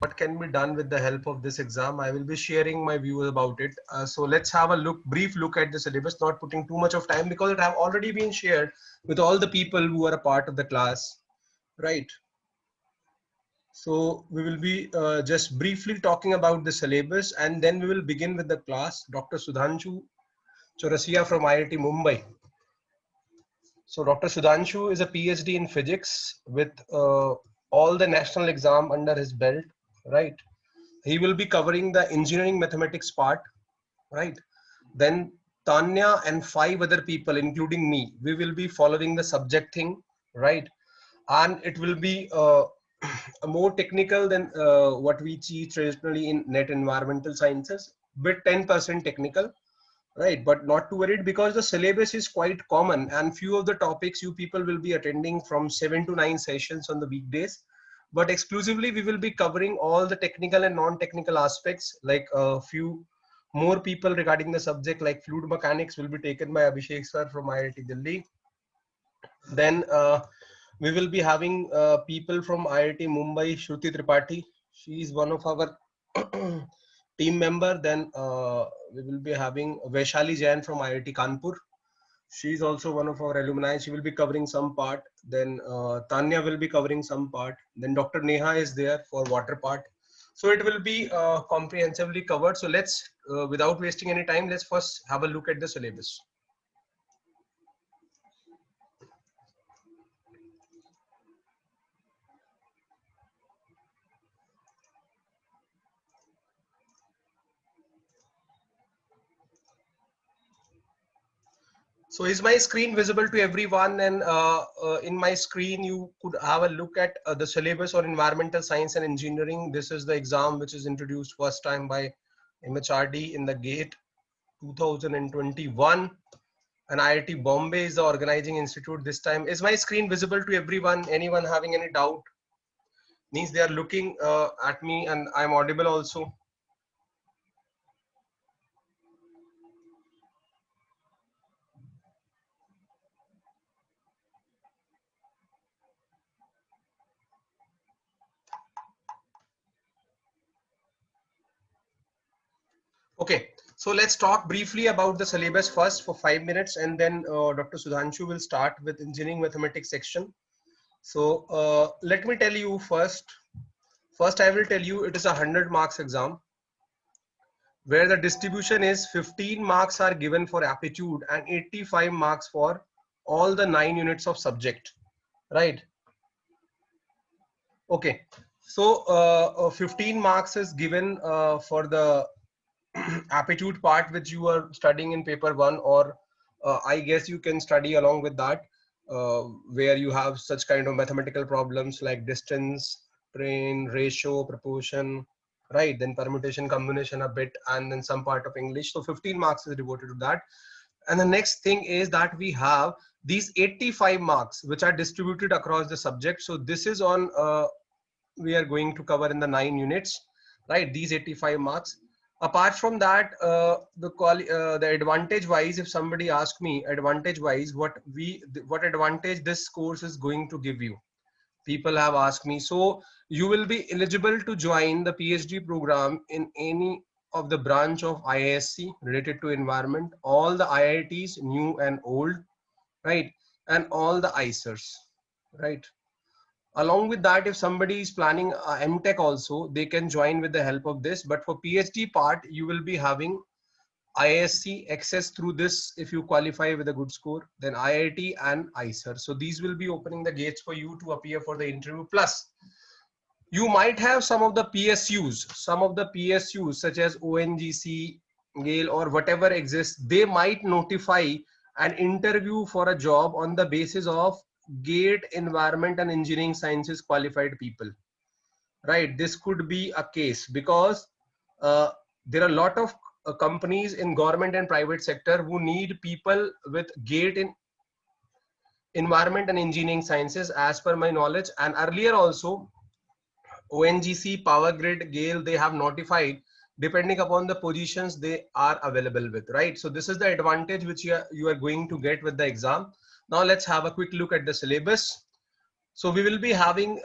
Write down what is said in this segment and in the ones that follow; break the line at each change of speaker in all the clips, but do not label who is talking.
what can be done with the help of this exam. I will be sharing my views about it. So let's have a brief look at the syllabus, not putting too much of time because it have already been shared with all the people who are a part of the class, right? So we will be just briefly talking about the syllabus and then we will begin with the class. Dr. Sudhanshu Chaurasia from IIT Mumbai. So Dr. Sudhanshu is a PhD in physics with all the national exam under his belt, right? He will be covering the engineering mathematics part, right? Then Tanya and 5 other people, including me, we will be following the subject thing, right? And it will be more technical than what we teach traditionally in net environmental sciences, with 10% technical, right? But not too worried because the syllabus is quite common and few of the topics you people will be attending from 7 to 9 sessions on the weekdays. But exclusively we will be covering all the technical and non-technical aspects, like a few more people regarding the subject like fluid mechanics will be taken by Abhishek sir from IIT Delhi. Then we will be having people from IIT Mumbai, Shruti Tripathi. She is one of our team member. Then we will be having Vaishali Jain from IIT Kanpur. She is also one of our alumni. She will be covering some part. Then Tanya will be covering some part. Then Dr. Neha is there for water part. So it will be comprehensively covered. So let's, without wasting any time, let's first have a look at the syllabus. So is my screen visible to everyone? And in my screen, you could have a look at the syllabus on environmental science and engineering. This is the exam which is introduced first time by MHRD in the GATE 2021. And IIT Bombay is the organizing institute this time. Is my screen visible to everyone? Anyone having any doubt? Means they are looking at me and I'm audible also. Okay, so let's talk briefly about the syllabus first for 5 minutes, and then Dr. Sudhanshu will start with engineering mathematics section. So let me tell you first. First, I will tell you it is a 100 marks exam where the distribution is 15 marks are given for aptitude and 85 marks for all the 9 units of subject, right? Okay, so 15 marks is given for the aptitude part which you are studying in paper 1, or I guess you can study along with that, where you have such kind of mathematical problems like distance, train, ratio, proportion, right? Then permutation, combination a bit, and then some part of English. So 15 marks is devoted to that. And the next thing is that we have these 85 marks which are distributed across the subject. So this is on we are going to cover in the 9 units, right? These 85 marks. Apart from that, the advantage wise, if somebody asks me advantage wise, what advantage this course is going to give you, people have asked me. So you will be eligible to join the PhD program in any of the branch of IISc related to environment, all the IITs, new and old, right? And all the ICERs, right? Along with that, if somebody is planning MTech also, they can join with the help of this. But for PhD part, you will be having IISc access through this if you qualify with a good score, then IIT and ICER. So these will be opening the gates for you to appear for the interview. Plus, you might have some of the PSUs such as ONGC, GAIL or whatever exists, they might notify an interview for a job on the basis of GATE environment and engineering sciences qualified people, right? This could be a case because uh, there are a lot of companies in government and private sector who need people with GATE in environment and engineering sciences as per my knowledge. And earlier also ONGC, Power Grid, GAIL, they have notified depending upon the positions they are available with, right? So this is the advantage which you are going to get with the exam. Now let's have a quick look at the syllabus. So we will be having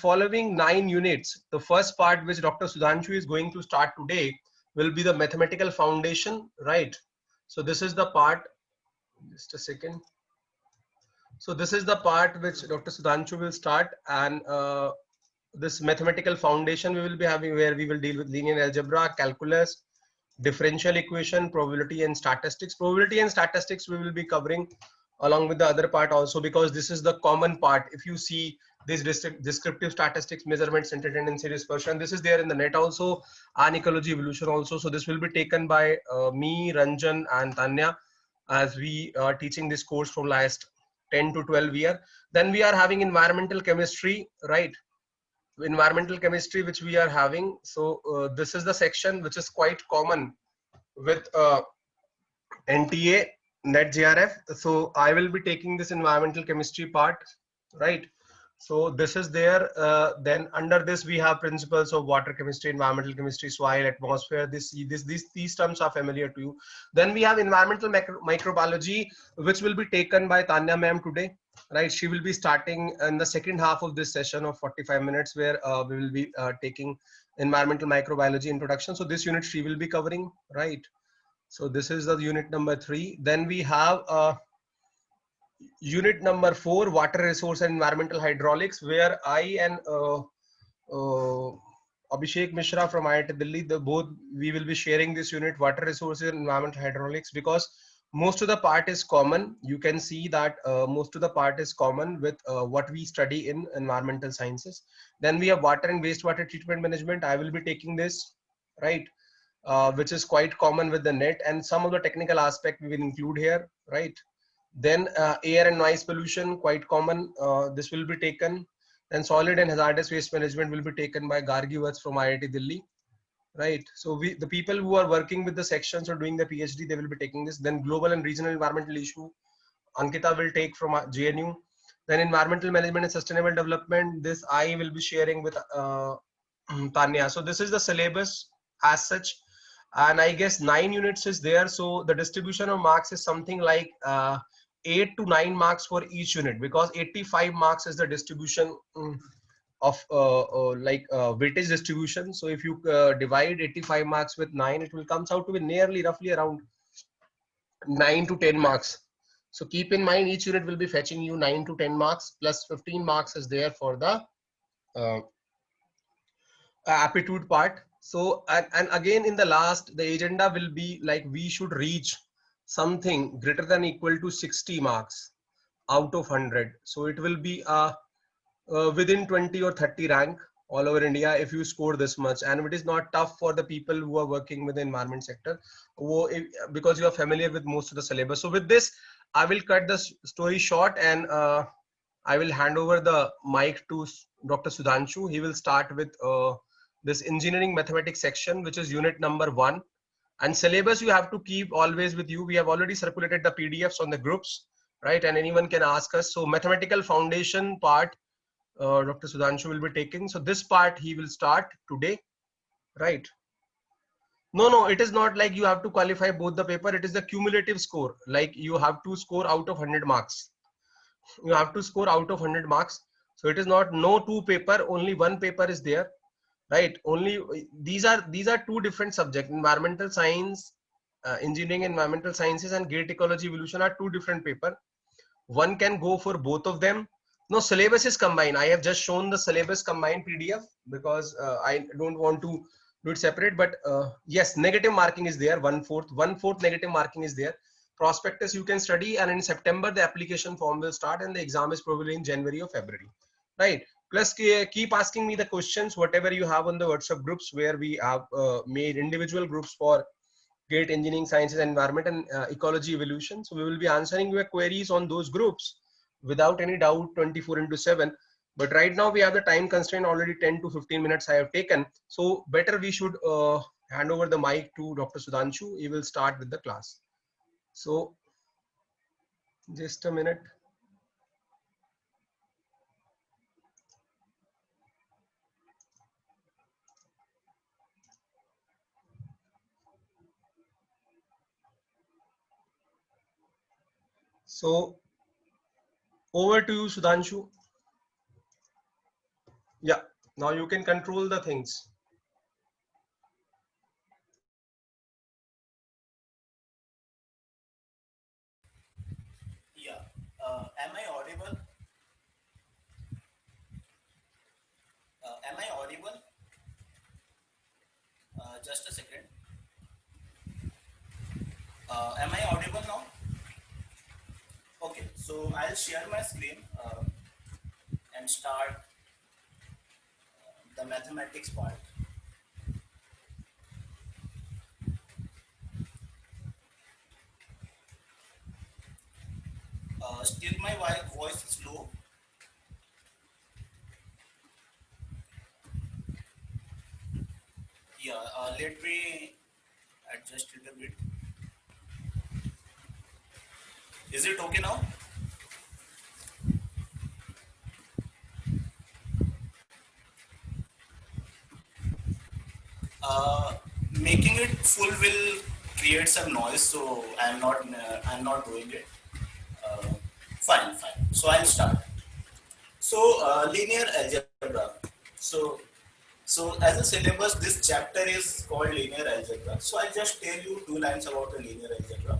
following 9 units. The first part which Dr. Sudhanshu is going to start today will be the mathematical foundation, right? So this is the part, just a second. So this is the part which Dr. Sudhanshu will start, and this mathematical foundation we will be having, where we will deal with linear algebra, calculus, differential equation, probability and statistics. Probability and statistics we will be covering along with the other part also, because this is the common part. If you see this descriptive statistics, measurement, center tendency, dispersion, this is there in the net also, and ecology evolution also. So this will be taken by me, Ranjan and Tanya, as we are teaching this course from last 10 to 12 year. Then we are having environmental chemistry, right? Environmental chemistry which we are having. So this is the section which is quite common with NTA, NetJRF. So I will be taking this environmental chemistry part, right? So this is there. Then under this we have principles of water chemistry, environmental chemistry, soil, atmosphere. These terms are familiar to you. Then we have environmental microbiology, which will be taken by Tanya ma'am today, right? She will be starting in the second half of this session of 45 minutes, where we will be taking environmental microbiology introduction. So this unit she will be covering, right? So this is the unit number 3. Then we have unit number 4, water resource and environmental hydraulics, where I and Abhishek Mishra from IIT Delhi, the both we will be sharing this unit, water resources and environmental hydraulics, because most of the part is common. You can see that most of the part is common with what we study in environmental sciences. Then we have water and wastewater treatment management. I will be taking this, right? Which is quite common with the net, and some of the technical aspect we will include here, right? Then air and noise pollution, quite common. This will be taken. Then solid and hazardous waste management will be taken by Gargi Vats from IIT Delhi, right? So the people who are working with the sections or doing the PhD, they will be taking this. Then global and regional environmental issue, Ankita will take from JNU. Then environmental management and sustainable development, this I will be sharing with Tanya. So this is the syllabus as such, and I guess 9 units is there. So the distribution of marks is something like 8 to 9 marks for each unit, because 85 marks is the distribution of weightage distribution. So if you divide 85 marks with 9, it will comes out to be nearly roughly around 9 to 10 marks. So keep in mind, each unit will be fetching you 9 to 10 marks, plus 15 marks is there for the uh, aptitude part. So and again in the last, the agenda will be like we should reach something greater than equal to 60 marks out of 100. So it will be within 20 or 30 rank all over India if you score this much. And it is not tough for the people who are working with the environment sector, because you are familiar with most of the syllabus. So with this, I will cut the story short, and I will hand over the mic to Dr. Sudhanshu. He will start with this engineering mathematics section, which is unit number 1. And syllabus you have to keep always with you. We have already circulated the PDFs on the groups, right? And anyone can ask us. So mathematical foundation part, Dr. Sudhanshu will be taking. So this part he will start today, right? No, it is not like you have to qualify both the paper. It is the cumulative score. Like you have to score out of 100 marks. You have to score out of 100 marks. So it is not no two paper, only one paper is there, right? Only these are two different subjects. Environmental science, engineering, environmental sciences, and gate ecology evolution are two different paper. One can go for both of them. No, syllabus is combined. I have just shown the syllabus combined PDF, because I don't want to do it separate. But yes, negative marking is there. One fourth negative marking is there. Prospectus you can study, and in September the application form will start, and the exam is probably in January or February, right? Plus keep asking me the questions whatever you have on the WhatsApp groups, where we have made individual groups for GATE engineering sciences environment and ecology evolution. So we will be answering your queries on those groups without any doubt 24 into 7. But right now we have the time constraint, already 10 to 15 minutes I have taken. So better we should hand over the mic to Dr. Sudhanshu. He will start with the class. So just a minute. So over to you, Sudhanshu. Yeah, now you can control the things.
Yeah. Am I audible? Am I audible? Just a second. Am I audible now? Okay, so I'll share my screen and start the mathematics part. Still my voice is low. Yeah, let me adjust it a bit. Is it okay now? Uh, Making it full will create some noise, so I'm not doing it. Uh, fine. So I'll start. So linear algebra. So so as a syllabus, this chapter is called linear algebra. So I'll just tell you two lines about the linear algebra.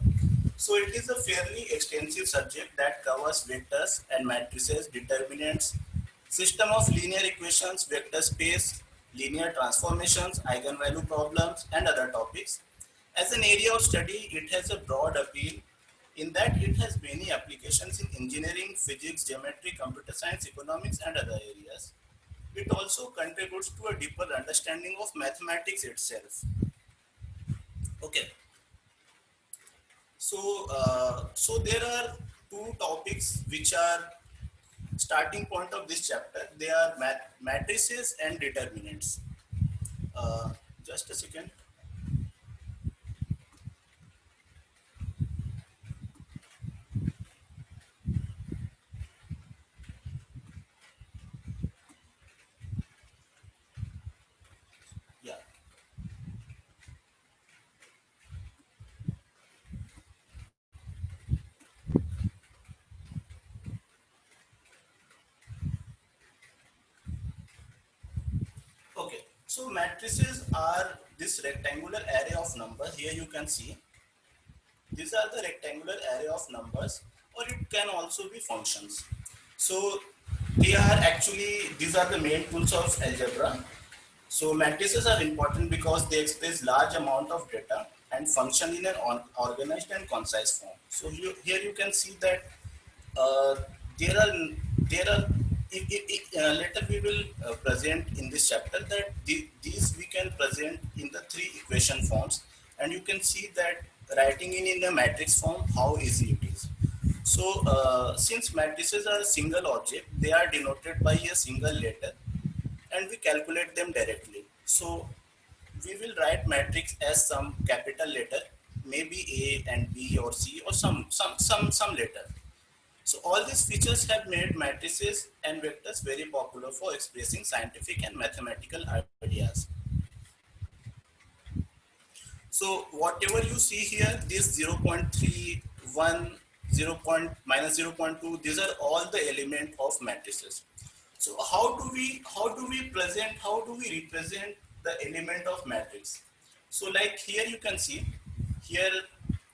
So it is a fairly extensive subject that covers vectors and matrices, determinants, system of linear equations, vector space, linear transformations, eigenvalue problems, and other topics. As an area of study, it has a broad appeal in that it has many applications in engineering, physics, geometry, computer science, economics, and other areas. It also contributes to a deeper understanding of mathematics itself. Okay, so there are two topics which are starting point of this chapter. They are matrices and determinants. Uh, just a second. Yeah. Okay. So matrices are this rectangular array of numbers. Here you can see these are the rectangular array of numbers, or it can also be functions. So they are actually these are the main tools of algebra. So matrices are important because they express large amount of data and function in an organized and concise form. So here you can see that uh, there are there are later we will present in this chapter that these we can present in the three equation forms, and you can see that writing in a matrix form how easy it is. So since matrices are a single object, they are denoted by a single letter and we calculate them directly. So we will write matrix as some capital letter, maybe A and B or C or some letter. So all these features have made matrices and vectors very popular for expressing scientific and mathematical ideas. So whatever you see here, this 0.31, 0. minus 0.2, these are all the element of matrices. So how do we represent the element of matrix? So like here you can see, here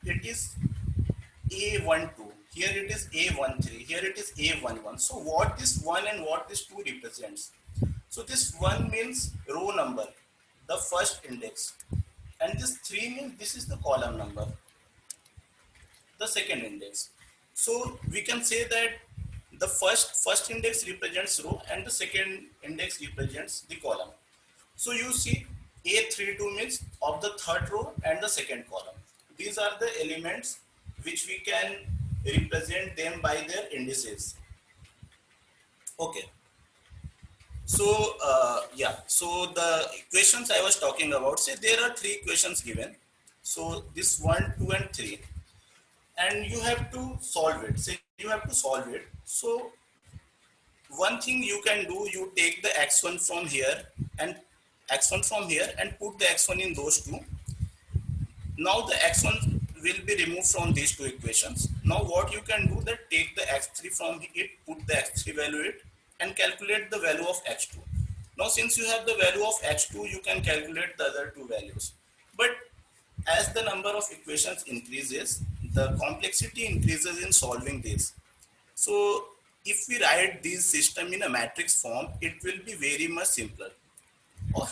it is A12, here it is A13, here it is A11. So what this 1 and what this 2 represents? So this 1 means row number, the first index, and this 3 means this is the column number, the second index. So we can say that the first index represents row and the second index represents the column. So you see A32 means of the third row and the second column. These are the elements which we can represent them by their indices. Okay. So so the equations I was talking about, say there are three equations given. So this 1, 2 and 3, and you have to solve it. Say you have to solve it. So one thing you can do, you take the x1 from here and x1 from here and put the x1 in those two. Now the x1 will be removed from these two equations. Now what you can do, that take the x3 from it, put the x3 value it, and calculate the value of x2. Now, since you have the value of x2, you can calculate the other two values. But as the number of equations increases, the complexity increases in solving this. So if we write this system in a matrix form, it will be very much simpler. Or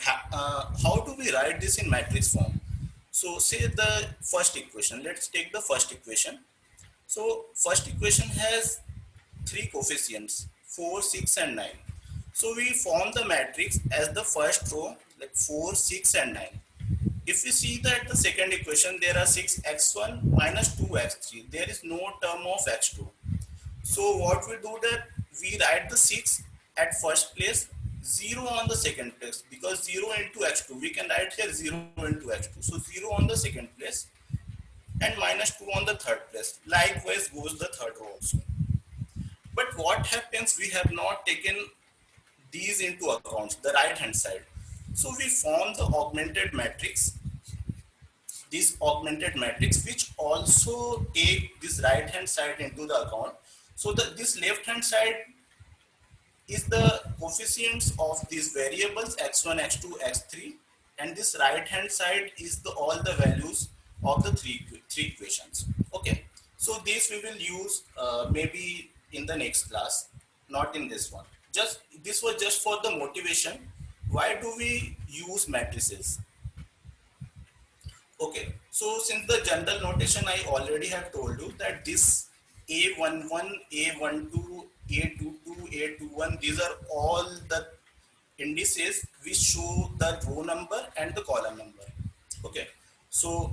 how do we write this in matrix form? So say the first equation. Let's take the first equation. So first equation has three coefficients, 4, 6 and 9. So we form the matrix as the first row, like 4, 6 and 9. If we see that the second equation, there are 6x1 minus 2x3. There is no term of x2. So what we do that we write the 6 at first place, 0 on the second place, because 0 into x2, we can write here 0 into x2. So 0 on the second place and minus 2 on the third place. Likewise goes the third row also. But what happens, we have not taken these into account, the right hand side. So we form the augmented matrix, this augmented matrix, which also take this right hand side into the account. So this left hand side is the coefficients of these variables x1, x2, x3, and this right hand side is all the values of the three equations. Okay, so this we will use maybe in the next class, not in this one. Just this was just for the motivation. Why do we use matrices? Okay, so since the general notation I already have told you that this A11, A12, A22, A21, these are all the indices which show the row number and the column number. Okay, so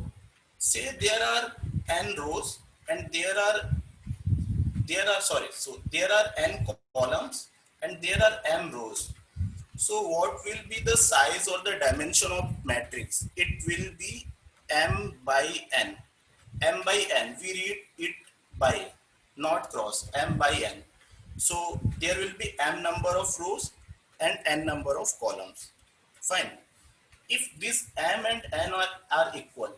say there are n rows and there are n columns and there are m rows. So what will be the size or the dimension of matrix? It will be m by n. M by n, we read it by, not cross, m by n. So there will be m number of rows and n number of columns. Fine. If this m and n are equal,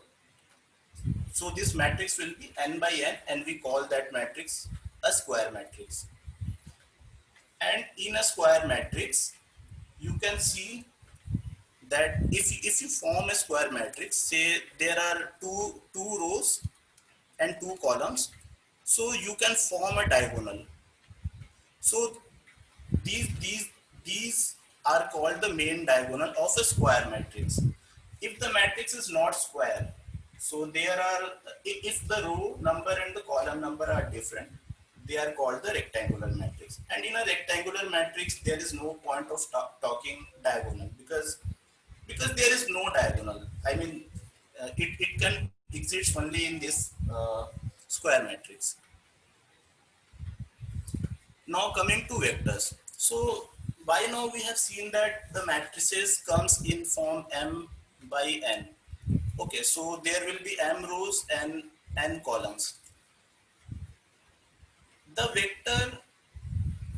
so this matrix will be n by n, and we call that matrix a square matrix. And in a square matrix, you can see that if you form a square matrix, say there are two rows and two columns, so you can form a diagonal. So these are called the main diagonal of a square matrix. If the matrix is not square, so there are, if the row number and the column number are different, they are called the rectangular matrix. And in a rectangular matrix, there is no point of talking diagonal, because there is no diagonal. I mean, it can exist only in this square matrix. Now coming to vectors. So by now we have seen that the matrices comes in form m by n. Okay, so there will be m rows and n columns. The vector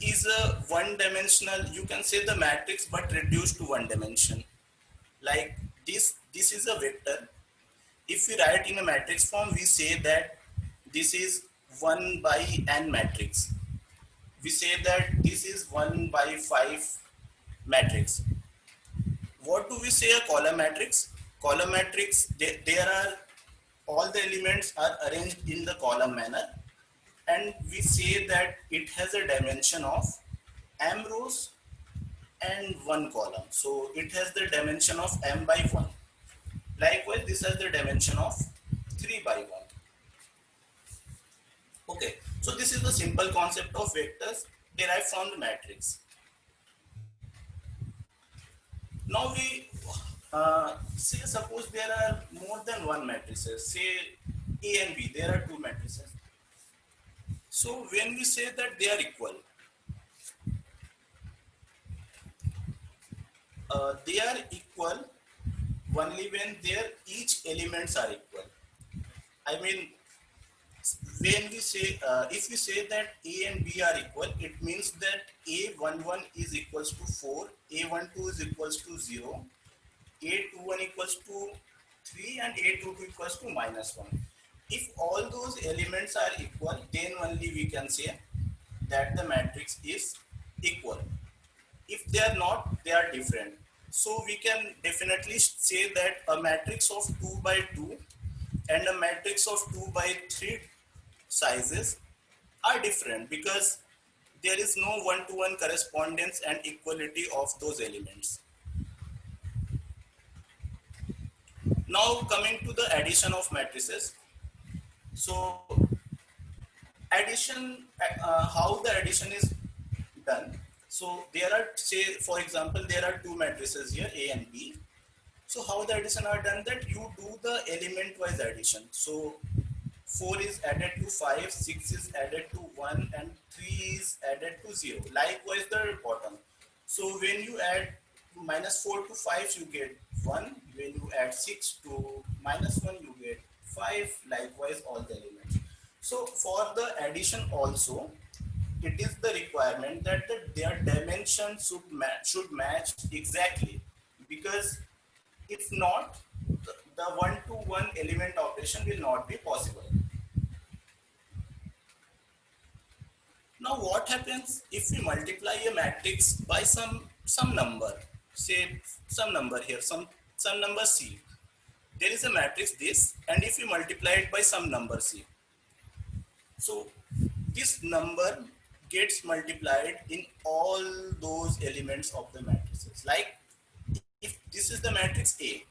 is a one-dimensional, you can say the matrix, but reduced to one dimension. Like this is a vector. If we write in a matrix form, we say that this is 1 by n matrix. We say that this is 1 by 5 matrix. What do we say a column matrix? Column matrix, there are all the elements are arranged in the column manner, and we say that it has a dimension of m rows and 1 column. So it has the dimension of m by 1. Likewise, this has the dimension of 3 by 1. Okay, so this is the simple concept of vectors derived from the matrix. Now we say suppose there are more than one matrices, say A and B, there are two matrices. So when we say that they are equal, only when their each elements are equal. I mean, when we say, if we say that A and B are equal, it means that A11 is equals to 4, A12 is equals to 0, A21 equals to 3, and A22 equals to -1. If all those elements are equal, then only we can say that the matrix is equal. If they are not, they are different. So we can definitely say that a matrix of 2 by 2 and a matrix of 2 by 3 sizes are different because there is no one-to-one correspondence and equality of those elements. Now coming to the addition of matrices. So addition, how the addition is done. So there are, say for example, there are two matrices here, A and B. So how the addition are done, that you do the element wise addition. So 4 is added to 5, 6 is added to 1 and 3 is added to 0. Likewise the bottom. So when you add -4 to 5 you get 1. When you add 6 to -1 you get 5. Likewise all the elements. So for the addition also, it is the requirement that their dimension should match exactly, because if not, the one-to-one element operation will not be possible. Now what happens if we multiply a matrix by some number, say some number here, some number C. There is a matrix this, and if we multiply it by some number C, so this number gets multiplied in all those elements of the matrices. Like if this is the matrix A,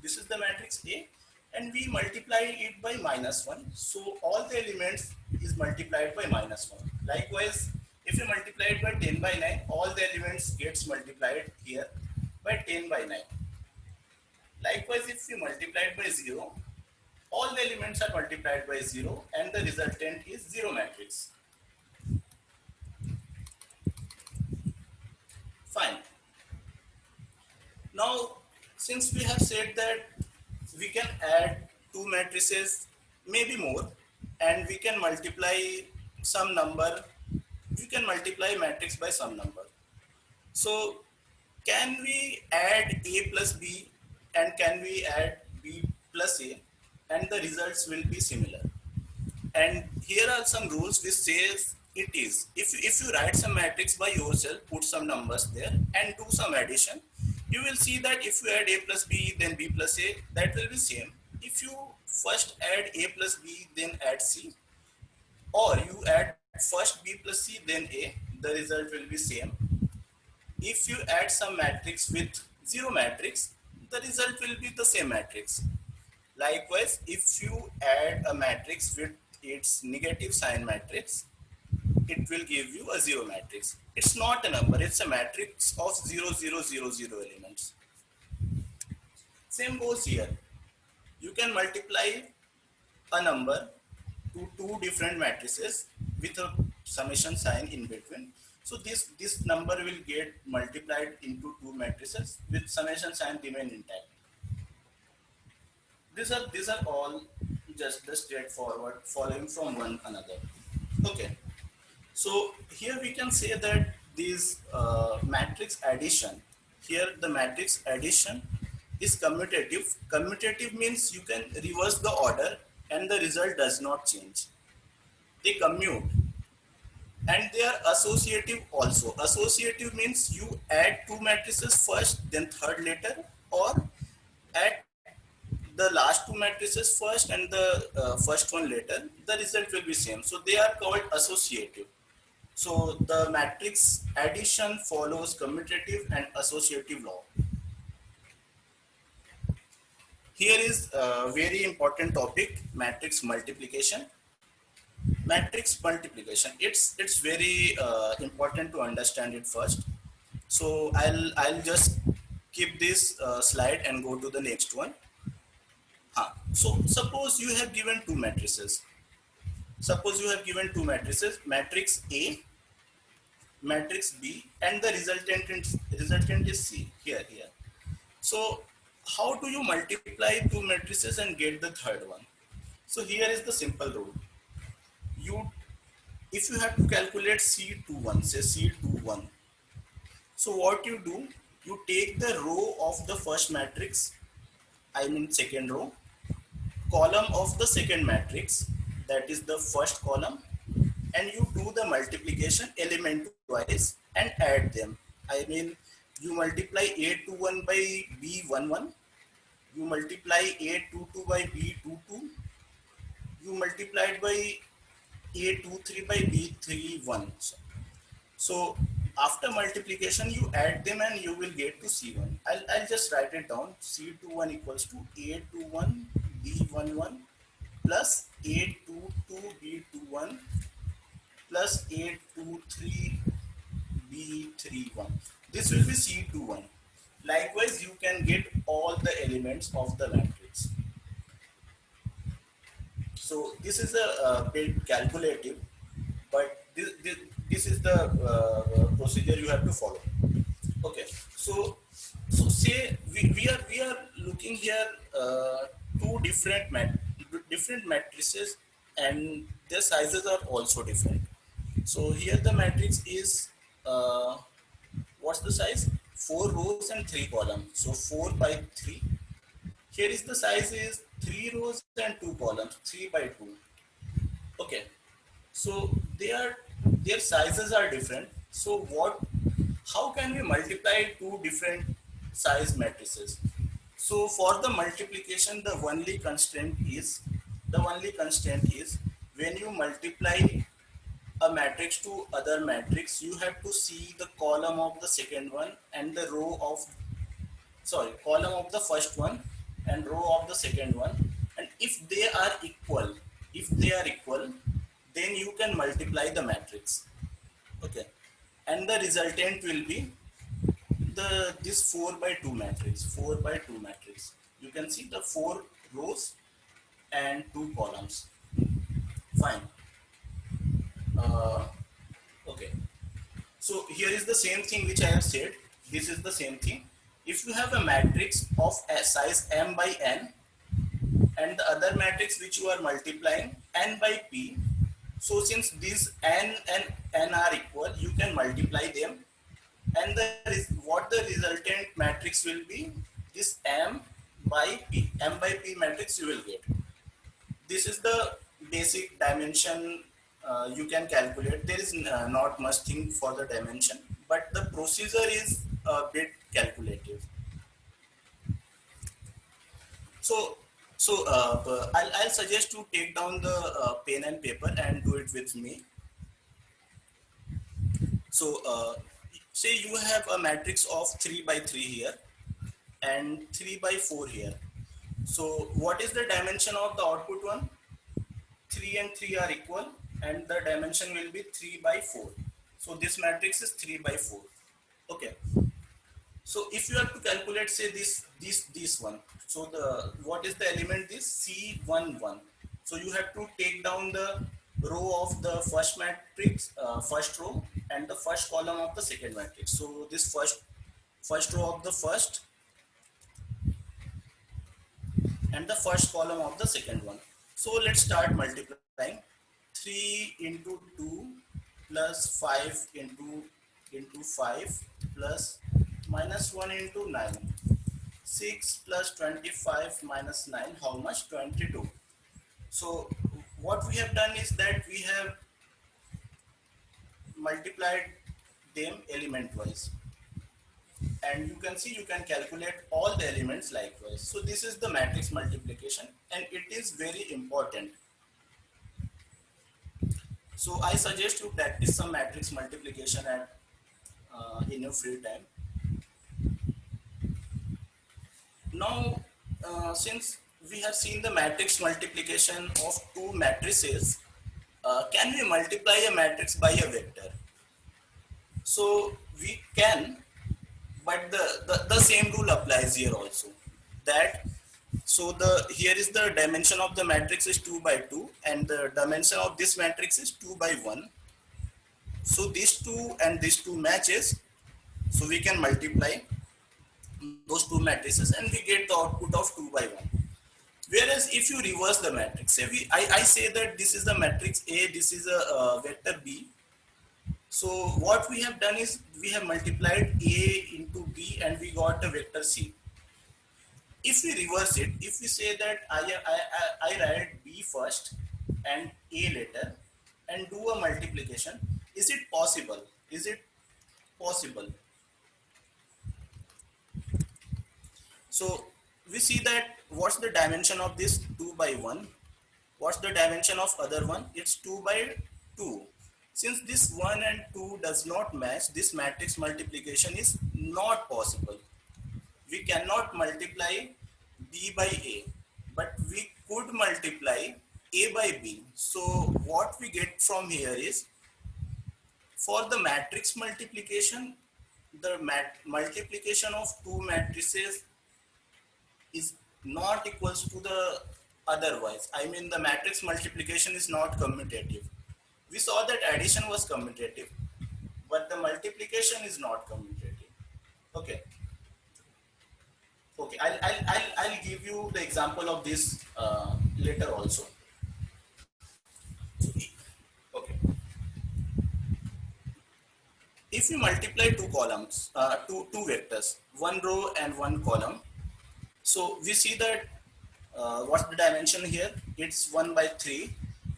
this is the matrix A, and we multiply it by -1. So all the elements is multiplied by -1. Likewise, if you multiply it by 10 by 9, all the elements gets multiplied here by 10 by 9. Likewise, if you multiply it by 0, all the elements are multiplied by 0 and the resultant is 0 matrix. Fine. Now, since we have said that we can add two matrices, maybe more, and we can multiply some number, we can multiply matrix by some number. So can we add A plus B and can we add B plus A, and the results will be similar? And here are some rules which says it is. If you write some matrix by yourself, put some numbers there and do some addition, you will see that if you add A plus B, then B plus A, that will be same. If you first add A plus B, then add C, or you add first B plus C, then A, the result will be same. If you add some matrix with 0 matrix, the result will be the same matrix. Likewise, if you add a matrix with its negative sign matrix, it will give you a 0 matrix. It's not a number, it's a matrix of 0, 0, 0, 0 elements. Same goes here. You can multiply a number to two different matrices with a summation sign in between. So this number will get multiplied into two matrices with summation sign remain intact. These are all just the straightforward following from one another. Okay. So here we can say that this matrix addition, here the matrix addition is commutative. Commutative means you can reverse the order and the result does not change. They commute. And they are associative also. Associative means you add two matrices first, then third later, or add the last two matrices first and the first one later. The result will be same. So they are called associative. So the matrix addition follows commutative and associative law. Here is a very important topic, matrix multiplication. Matrix multiplication, it's very important to understand it first. So I'll just keep this slide and go to the next one. So suppose you have given two matrices. Suppose you have given two matrices, matrix A, matrix B, and the resultant is C here. So how do you multiply two matrices and get the third one? So here is the simple rule. If you have to calculate C21, say C21, so what you do, you take the row of the first matrix, I mean second row, column of the second matrix, that is the first column, and you do the multiplication element wise and add them. I mean, you multiply A21 by B11, you multiply A22 by B22, you multiplied by A23 by B31. So after multiplication, you add them and you will get to C1. I'll just write it down. C21 equals to A21 B11 plus A22 B21 plus A23 B31. This will be C21. Likewise, you can get all the elements of the matrix. So this is a bit calculative, but this is the procedure you have to follow. Okay, so say we are looking here two different matrices, and their sizes are also different. So here the matrix is what's the size? 4 rows and 3 columns. So 4 by 3. Here is the size is 3 rows and 2 columns, 3 by 2. Okay, so their sizes are different. So how can we multiply two different size matrices? So for the multiplication, the only constraint is when you multiply a matrix to other matrix, you have to see the column of the second one and the column of the first one and row of the second one. And if they are equal, then you can multiply the matrix. Okay, and the resultant will be this 4 by 2 matrix. You can see the 4 rows and 2 columns. Fine. uh, okay, so here is the same thing which I have said. This is the same thing. If you have a matrix of a size m by n, and the other matrix which you are multiplying n by p, so since these n and n are equal, you can multiply them, and what the resultant matrix will be this m by p matrix you will get. This is the basic dimension you can calculate. There is not much thing for the dimension, but the procedure is a bit calculative. So, I'll suggest to take down the pen and paper and do it with me. So, say you have a matrix of 3 by 3 here and 3 by 4 here. So, what is the dimension of the output one? 3 and 3 are equal, and the dimension will be 3 by 4. So, this matrix is 3 by 4. Okay. So if you have to calculate, say this one, so what is the element? This C11. So you have to take down the row of the first matrix, first row, and the first column of the second matrix. So this first row of the first and the first column of the second one. So let's start multiplying. 3 into 2 plus 5 into 5 plus minus 1 into 9. 6 plus 25 minus 9, how much? 22. So what we have done is that we have multiplied them element wise, and you can see you can calculate all the elements likewise. So this is the matrix multiplication, and it is very important. So I suggest you practice some matrix multiplication in your free time. Now, since we have seen the matrix multiplication of two matrices, can we multiply a matrix by a vector? So we can, but the same rule applies here also. Here is the dimension of the matrix is 2 by 2, and the dimension of this matrix is 2 by 1. So these two and these two matches, so we can multiply those two matrices and we get the output of 2 by 1. Whereas if you reverse the matrix, say I say that this is the matrix A, this is a vector B. So what we have done is we have multiplied A into B and we got a vector C. If we reverse it, if we say that I write B first and A later and do a multiplication, is it possible? Is it possible? So we see that what's the dimension of this 2 by 1? What's the dimension of other one? It's 2 by 2. Since this 1 and 2 does not match, this matrix multiplication is not possible. We cannot multiply B by A, but we could multiply A by B. So what we get from here is, for the matrix multiplication, the multiplication of two matrices is not equals to the otherwise. I mean, the matrix multiplication is not commutative. We saw that addition was commutative, but the multiplication is not commutative. Okay. Okay. I'll give you the example of this later also. Okay. If you multiply two columns, two vectors, one row and one column, so we see that what's the dimension here? It's 1 by 3.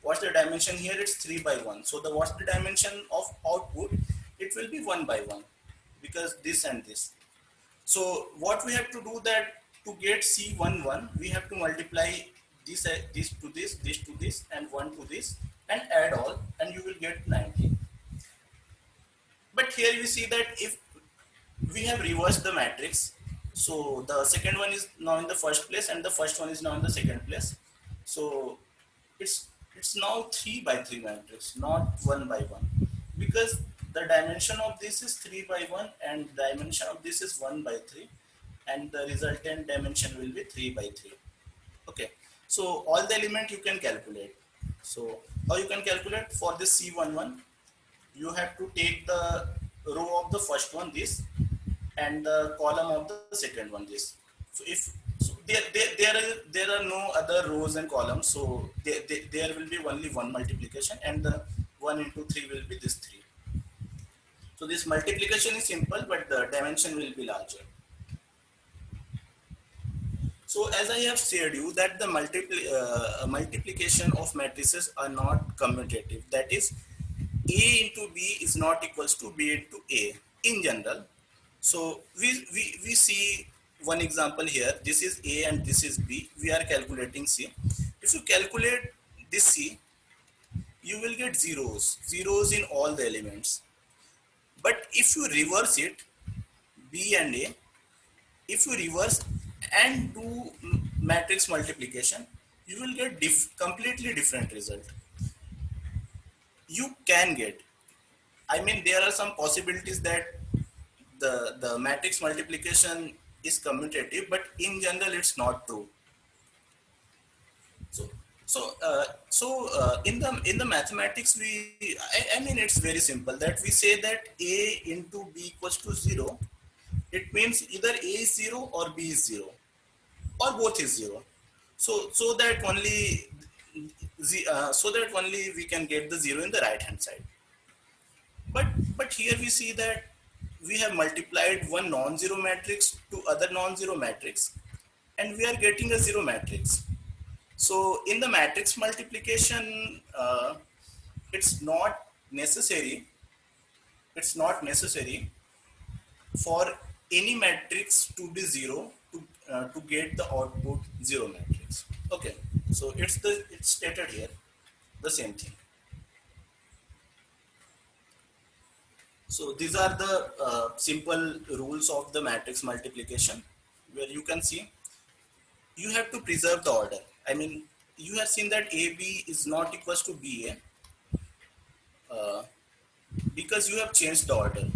What's the dimension here? It's 3 by 1. So the what's the dimension of output? It will be 1 by 1, because this and this. So what we have to do, that to get C11, we have to multiply this to this to this, and 1 to this, and add all, and you will get 90. But here we see that if we have reversed the matrix, so the second one is now in the first place and the first one is now in the second place. So it's now 3 by 3 matrix, not 1 by 1, because the dimension of this is 3 by 1 and dimension of this is 1 by 3, and the resultant dimension will be 3 by 3. Okay, so all the element you can calculate. So how you can calculate? For this C11, you have to take the row of the first one, this, and the column of the second one, this. So if so there are no other rows and columns, so there will be only one multiplication, and the 1 into 3 will be this 3. So this multiplication is simple, but the dimension will be larger. So as I have said you that the multiplication of matrices are not commutative. That is, A into B is not equals to B into A in general. So we see one example here. This is A and this is B. We are calculating C. If you calculate this C, you will get zeros in all the elements. But if you reverse it, B and A, if you reverse and do matrix multiplication, you will get completely different result. You can get, I mean, there are some possibilities that the matrix multiplication is commutative, but in general it's not true. So in the mathematics, I mean, it's very simple, that we say that A into B equals to 0. It means either A is 0 or B is 0, or both is 0. So that only we can get the 0 in the right hand side. But here we see that we have multiplied one non-zero matrix to other non-zero matrix, and we are getting a 0 matrix. So in the matrix multiplication, it's not necessary for any matrix to be 0 to get the output 0 matrix. Okay, so it's stated here the same thing. So these are the simple rules of the matrix multiplication, where you can see you have to preserve the order. I mean, you have seen that AB is not equals to BA because you have changed the order.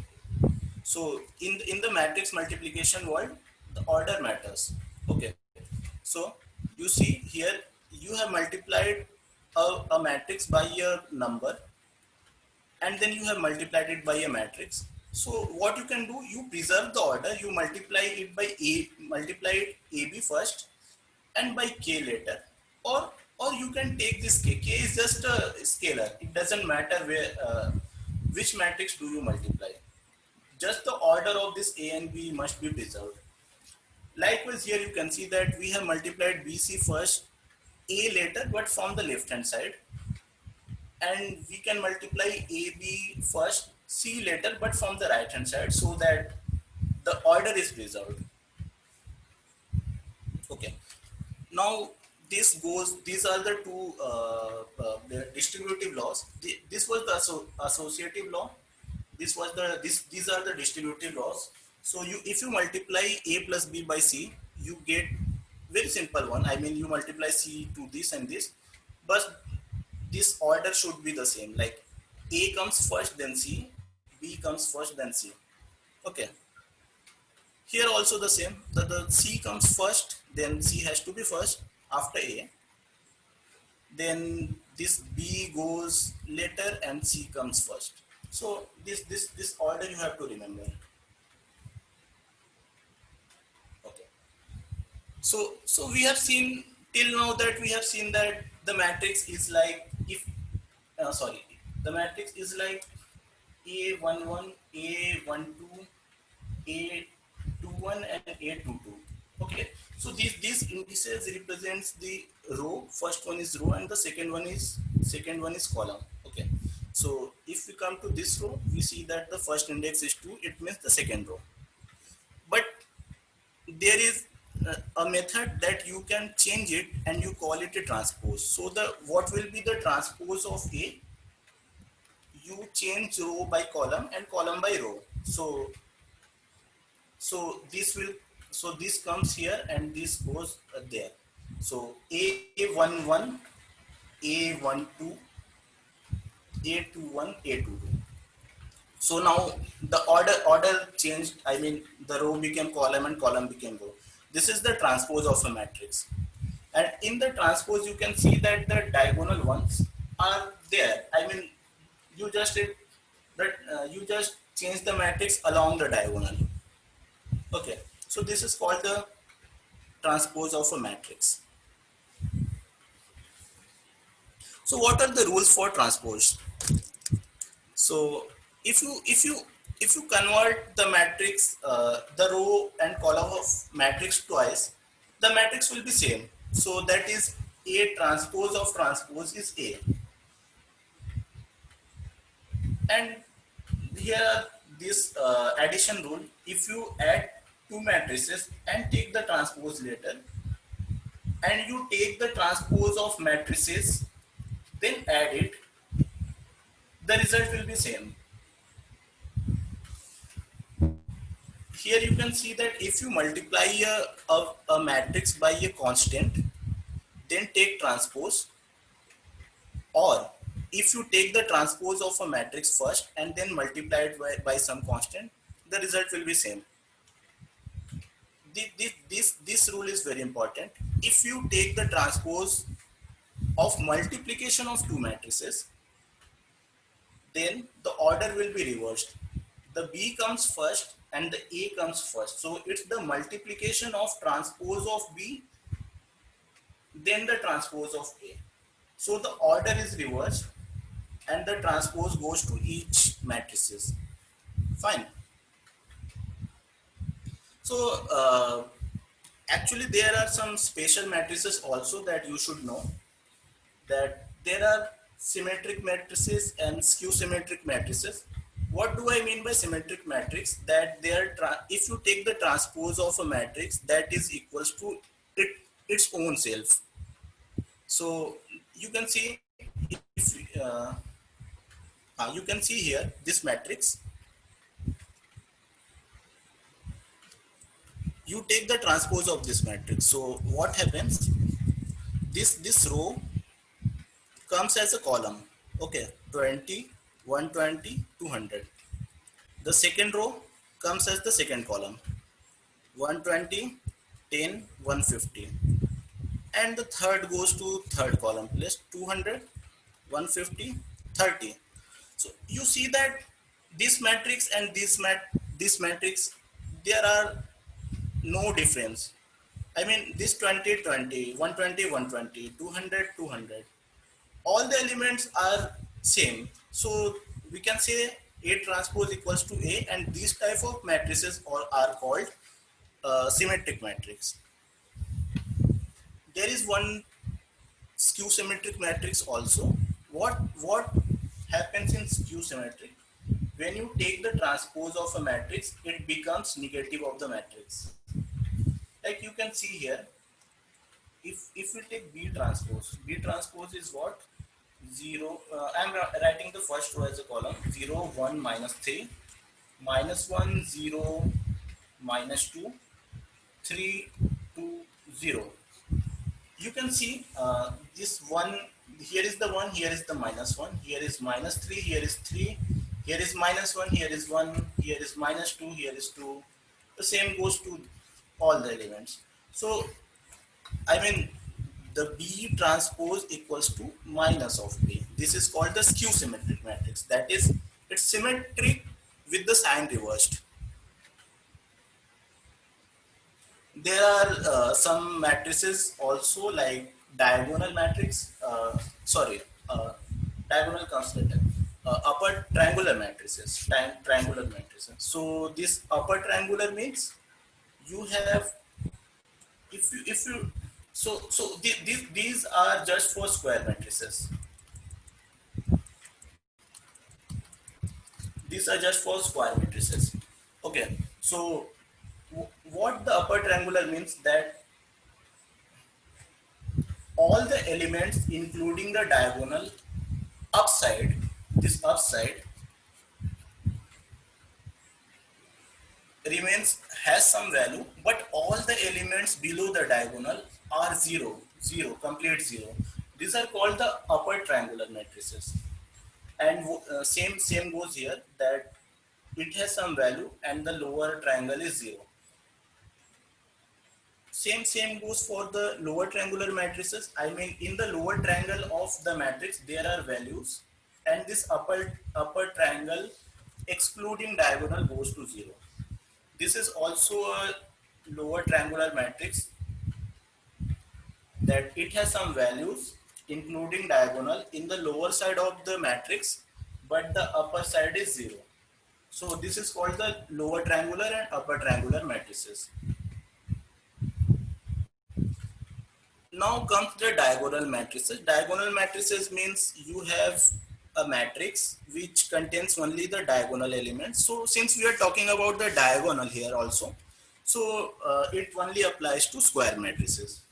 So in the matrix multiplication world, the order matters. Okay, so you see here you have multiplied a matrix by a number, and then you have multiplied it by a matrix. So what you can do, you preserve the order, you multiply it by multiply it AB first and by K later, or you can take this K. K is just a scalar. It doesn't matter where which matrix do you multiply. Just the order of this A and B must be preserved. Likewise, here you can see that we have multiplied BC first, A later, but from the left hand side, and we can multiply AB first, C later, but from the right hand side, so that the order is preserved. Okay. Now this goes. These are the two the distributive laws. This was the associative law. This was the this. These are the distributive laws. So you, if you multiply a plus b by c, you get very simple one. I mean, you multiply c to this and this, but this order should be the same. Like a comes first, then c. B comes first, then c. Okay. Here also the same. The C comes first, then C has to be first after A. Then this B goes later and C comes first. So this order you have to remember. Okay. So we have seen till now that we have seen that the matrix is like if sorry, the matrix is like A11, A12, A21 and A22. Okay, so these indices represents the row. First one is row and the second one is column. Okay, so if we come to this row, we see that the first index is 2. It means the second row. But there is a method that you can change it and you call it a transpose. So the what will be the transpose of A? You change row by column and column by row. So this will, so this comes here and this goes there. So A11, A12, A21, A22. So now the order changed. I mean, the row became column and column became row. This is the transpose of a matrix. And in the transpose, you can see that the diagonal ones are there. I mean, you just did that. You just change the matrix along the diagonal. Okay, so this is called the transpose of a matrix. So what are the rules for transpose? So if you convert the matrix, the row and column of matrix twice, the matrix will be same. So that is A transpose of transpose is A. And here this addition rule, if you add two matrices and take the transpose later, and you take the transpose of matrices, then add it, the result will be same. Here you can see that if you multiply a matrix by a constant, then take transpose, or if you take the transpose of a matrix first and then multiply it by some constant, the result will be same. This rule is very important. If you take the transpose of multiplication of two matrices, then the order will be reversed. The B comes first and the A comes first. So it's the multiplication of transpose of B, then the transpose of A. So the order is reversed and the transpose goes to each matrices. Fine. So actually there are some special matrices also that you should know, that there are symmetric matrices and skew symmetric matrices. What do I mean by symmetric matrix? That if you take the transpose of a matrix, that is equals to its own self. So you can see, if you can see here this matrix. You take the transpose of this matrix. So what happens? This row comes as a column. Okay, 20, 120, 200. The second row comes as the second column. 120, 10, 150. And the third goes to third column place, 200, 150, 30. So you see that this matrix and this matrix, there are no difference. I mean, this 20, 20, 120, 120, 200, 200. All the elements are same. So we can say A transpose equals to A, and these type of matrices are called symmetric matrix. There is one skew symmetric matrix also. What happens in skew symmetric? When you take the transpose of a matrix, it becomes negative of the matrix. Like you can see here, if we take B transpose is what? 0. I'm writing the first row as a column. 0, 1, minus 3, minus 1, 0, minus 2, 3, 2, 0. You can see this one. Here is the 1, here is the minus 1, here is minus 3, here is 3, here is minus 1, here is 1, here is minus 2, here is 2. The same goes to all the elements. So I mean, the B transpose equals to minus of B. This is called the skew symmetric matrix. That is, it's symmetric with the sign reversed. There are some matrices also, like diagonal matrix, diagonal comes later. Upper triangular matrices, triangular matrices. So this upper triangular means you have, if you so these are just for square matrices. These are just for square matrices. Okay, so what the upper triangular means, that all the elements including the diagonal upside, this upside remains, has some value, but all the elements below the diagonal are zero, complete zero. These are called the upper triangular matrices. And same goes here, that it has some value and the lower triangle is zero. Same goes for the lower triangular matrices. I mean, in the lower triangle of the matrix there are values, and this upper triangle excluding diagonal goes to zero. This is also a lower triangular matrix, that it has some values including diagonal in the lower side of the matrix, but the upper side is zero. So this is called the lower triangular and upper triangular matrices. Now comes the diagonal matrices. Diagonal matrices means you have a matrix which contains only the diagonal elements. So since we are talking about the diagonal here also, so it only applies to square matrices.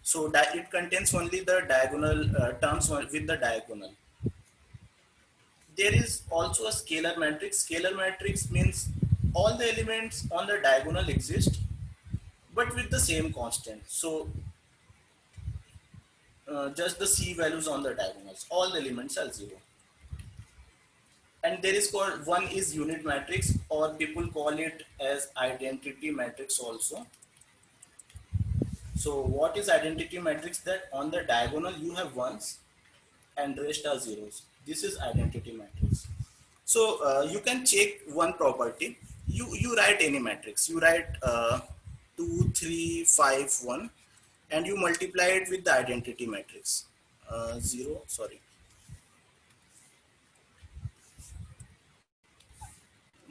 So that it contains only the diagonal terms with the diagonal. There is also a scalar matrix. Scalar matrix means all the elements on the diagonal exist, but with the same constant. So just the C values on the diagonals, all the elements are zero. And there is called, one is unit matrix, or people call it as identity matrix also. So what is identity matrix? That on the diagonal you have ones and rest are zeros. This is identity matrix. So you can check one property. You write any matrix. You write 2, 3, 5, 1, and you multiply it with the identity matrix. 0, sorry.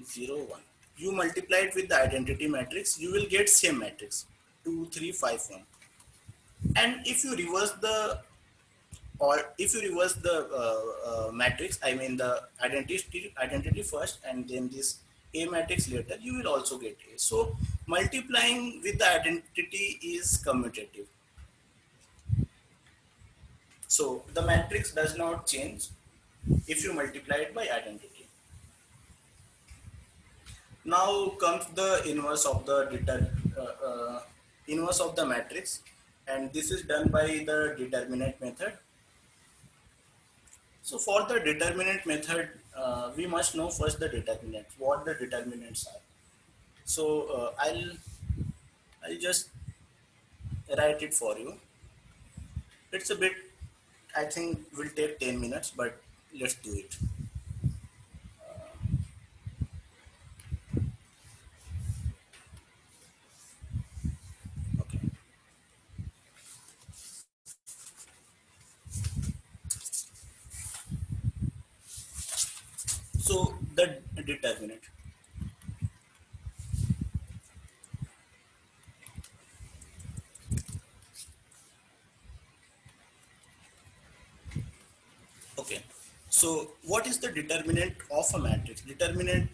0, 1. You multiply it with the identity matrix, you will get same matrix, 2, 3, 5, 1. And if you reverse the, matrix, I mean the identity first and then this A matrix later, you will also get A. So multiplying with the identity is commutative. So the matrix does not change if you multiply it by identity. Now comes the inverse of the inverse of the matrix, and this is done by the determinant method. So for the determinant method, we must know first the determinant, what the determinants are. So I'll just write it for you. It's a bit, I think will take 10 minutes, but let's do it. Okay. So the determinant. Okay. So what is the determinant of a matrix? Determinant,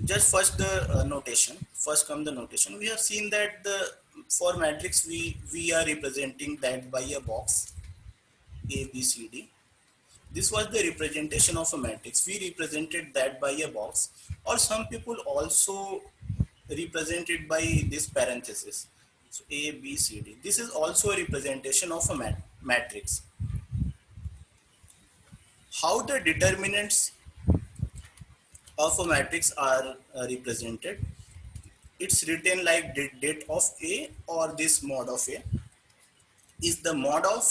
just first the notation. First come the notation. We have seen that the for matrix we are representing that by a box A, B, C, D. This was the representation of a matrix. We represented that by a box, or some people also represent it by this parenthesis. So A, B, C, D. This is also a representation of a matrix. How the determinants of a matrix are represented? It's written like date of A, or this mod of A is the mod of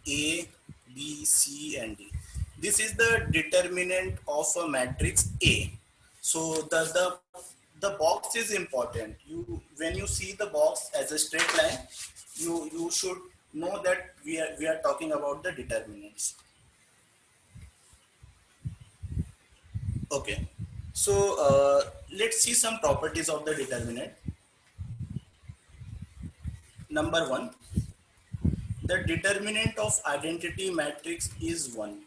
A, B, C, and D. This is the determinant of a matrix A. So the box is important. When you see the box as a straight line, you should know that we are talking about the determinants. Okay. So let's see some properties of the determinant. Number one, the determinant of identity matrix is 1.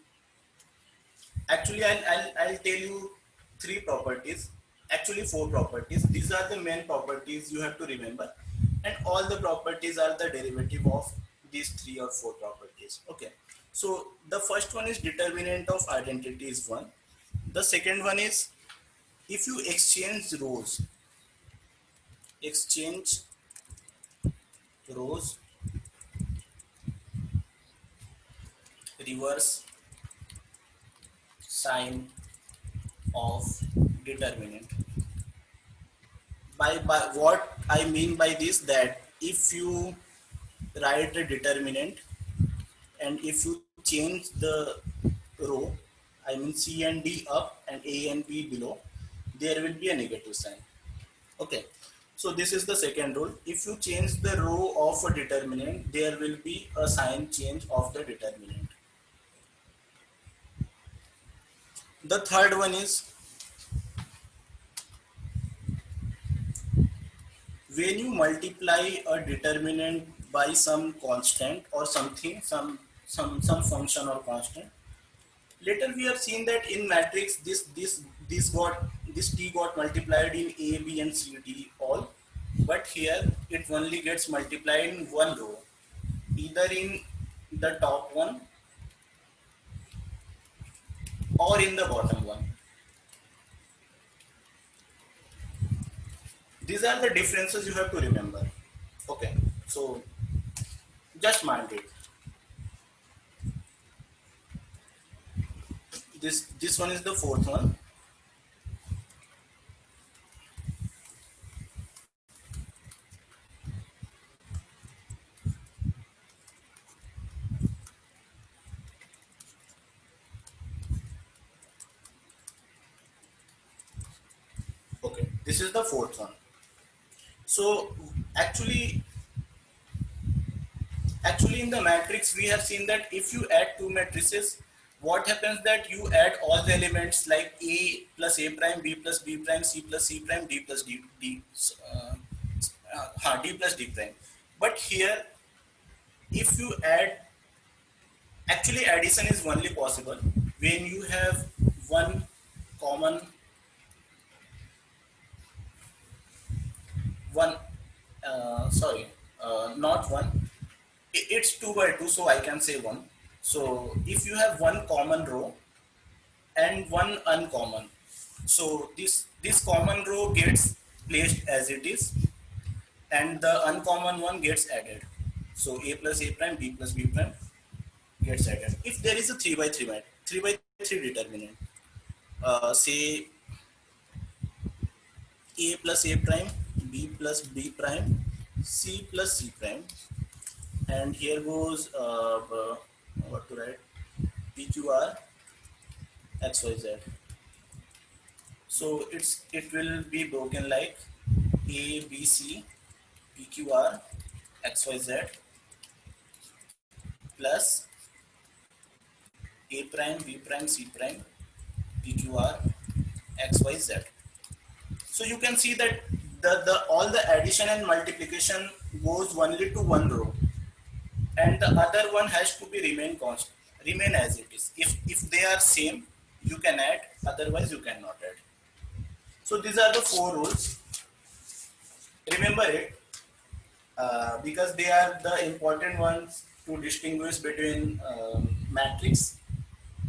Actually, I'll tell you 3 properties, actually 4 properties. These are the main properties you have to remember, and all the properties are the derivative of these 3 or 4 properties. Okay, so the first one is determinant of identity is 1. The second one is if you exchange rows, reverse sign of determinant. By what I mean by this, that if you write a determinant and if you change the row, I mean C and D up and A and B below, there will be a negative sign. Okay, so this is the second rule. If you change the row of a determinant, there will be a sign change of the determinant. The third one is when you multiply a determinant by some constant or something, some function or constant. Later we have seen that in matrix this T got multiplied in A, B, and C, D all, but here it only gets multiplied in one row, either in the top one or in the bottom one. These are the differences you have to remember. Okay, so just mind it. This one is the fourth one. Okay, this is the fourth one. So actually in the matrix we have seen that if you add 2 matrices, what happens that you add all the elements like A plus A prime, B plus B prime, C plus C prime, D plus D plus D prime. But here if you add, actually addition is only possible when you have one common one not one, it's 2 by 2, so I can say 1. So if you have one common row and one uncommon, so this common row gets placed as it is and the uncommon one gets added. So A plus A prime, B plus B prime gets added. If there is a 3 by 3 determinant, say A plus A prime, B plus B prime, C plus C prime, and here goes what to write, PQR XYZ. So it will be broken like A, B, C, PQR XYZ plus A prime, B prime, C prime, PQR XYZ. So you can see that the all the addition and multiplication goes only to one row, and the other one has to be remain as it is. If they are same, you can add, otherwise you cannot add. So these are the 4 rules. Remember it. because they are the important ones to distinguish between matrix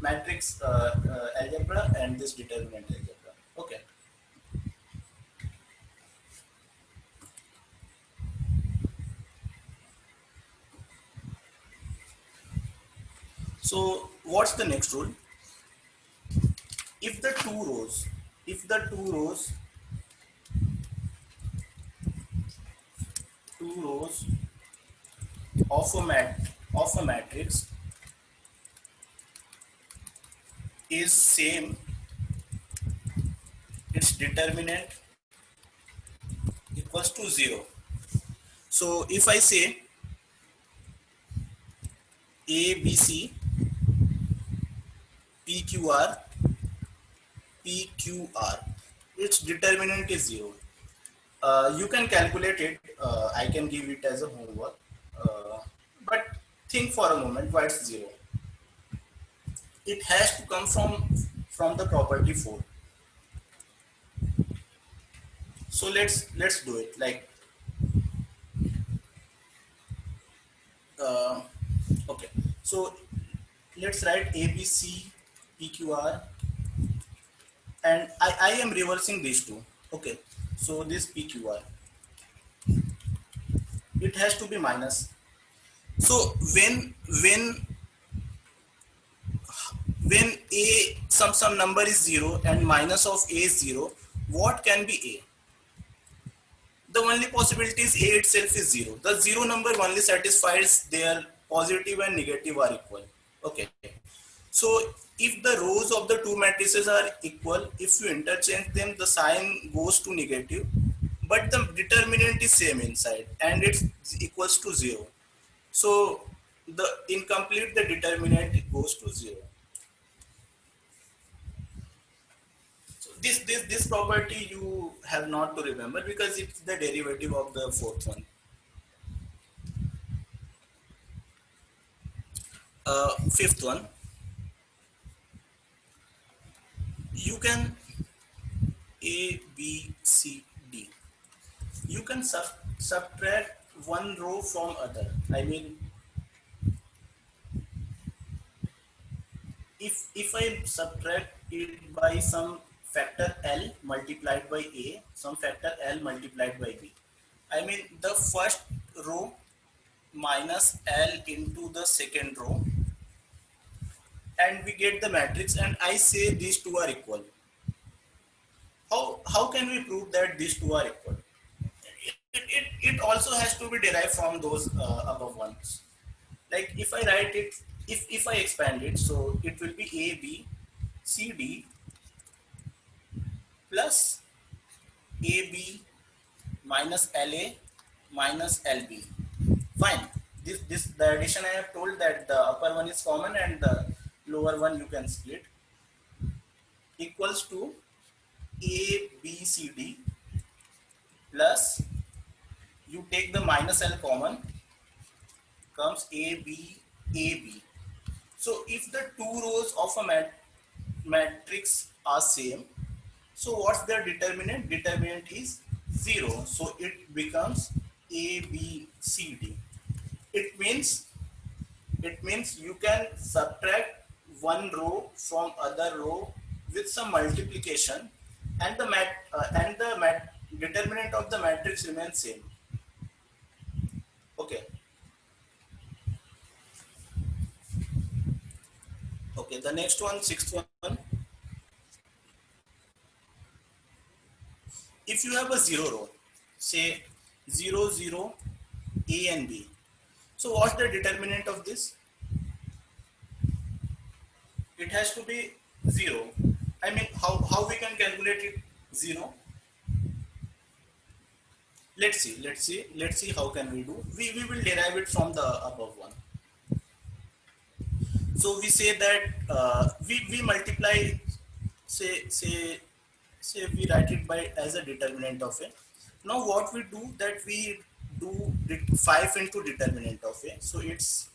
algebra and this determinant algebra. Okay. So what's the next rule? If the two rows, if the two rows of a matrix is same, its determinant equals to 0. So if I say A, B, C, P, Q, R, P, Q, R, its determinant is 0. You can calculate it. I can give it as a homework. But think for a moment why it's 0. It has to come from the property 4. So let's do it. Like uh, okay. So let's write A, B, C, P, Q, R, and I am reversing these two. Okay. So this P, Q, R, it has to be minus. So when a some number is 0 and minus of a is 0, what can be a? The only possibility is a itself is 0. The 0 number only satisfies their positive and negative are equal. Okay. So if the rows of the two matrices are equal, if you interchange them, the sign goes to negative, but the determinant is same inside and it's equals to 0. So the incomplete the determinant goes to 0. So this property you have not to remember because it's the derivative of the fourth one. Fifth one, you can A, B, C, D. You can subtract one row from other. I mean, if I subtract it by some factor L multiplied by A, some factor L multiplied by B. I mean the first row minus L into the second row, and we get the matrix, and I say these two are equal. How can we prove that these two are equal? It also has to be derived from those above ones. Like if I write it, if I expand it, so it will be A, B, C, D plus A, B minus LA minus LB. Fine. This the addition I have told that the upper one is common and the lower one you can split, equals to A, B, C, D plus you take the minus L common, comes A, B, A, B. So if the two rows of a matrix are same, so what's their determinant? Determinant is 0. So it becomes A, B, C, D. It means you can subtract one row from other row with some multiplication, and the determinant of the matrix remains same. Okay. Okay. The next one, sixth one. If you have a zero row, say 0, 0, A and B. So what's the determinant of this? It has to be 0. I mean, how we can calculate it 0? Let's see how can we do. We will derive it from the above one. So we say that we multiply, say we write it by as a determinant of a. Now what we do that we do 5 into determinant of a. So it's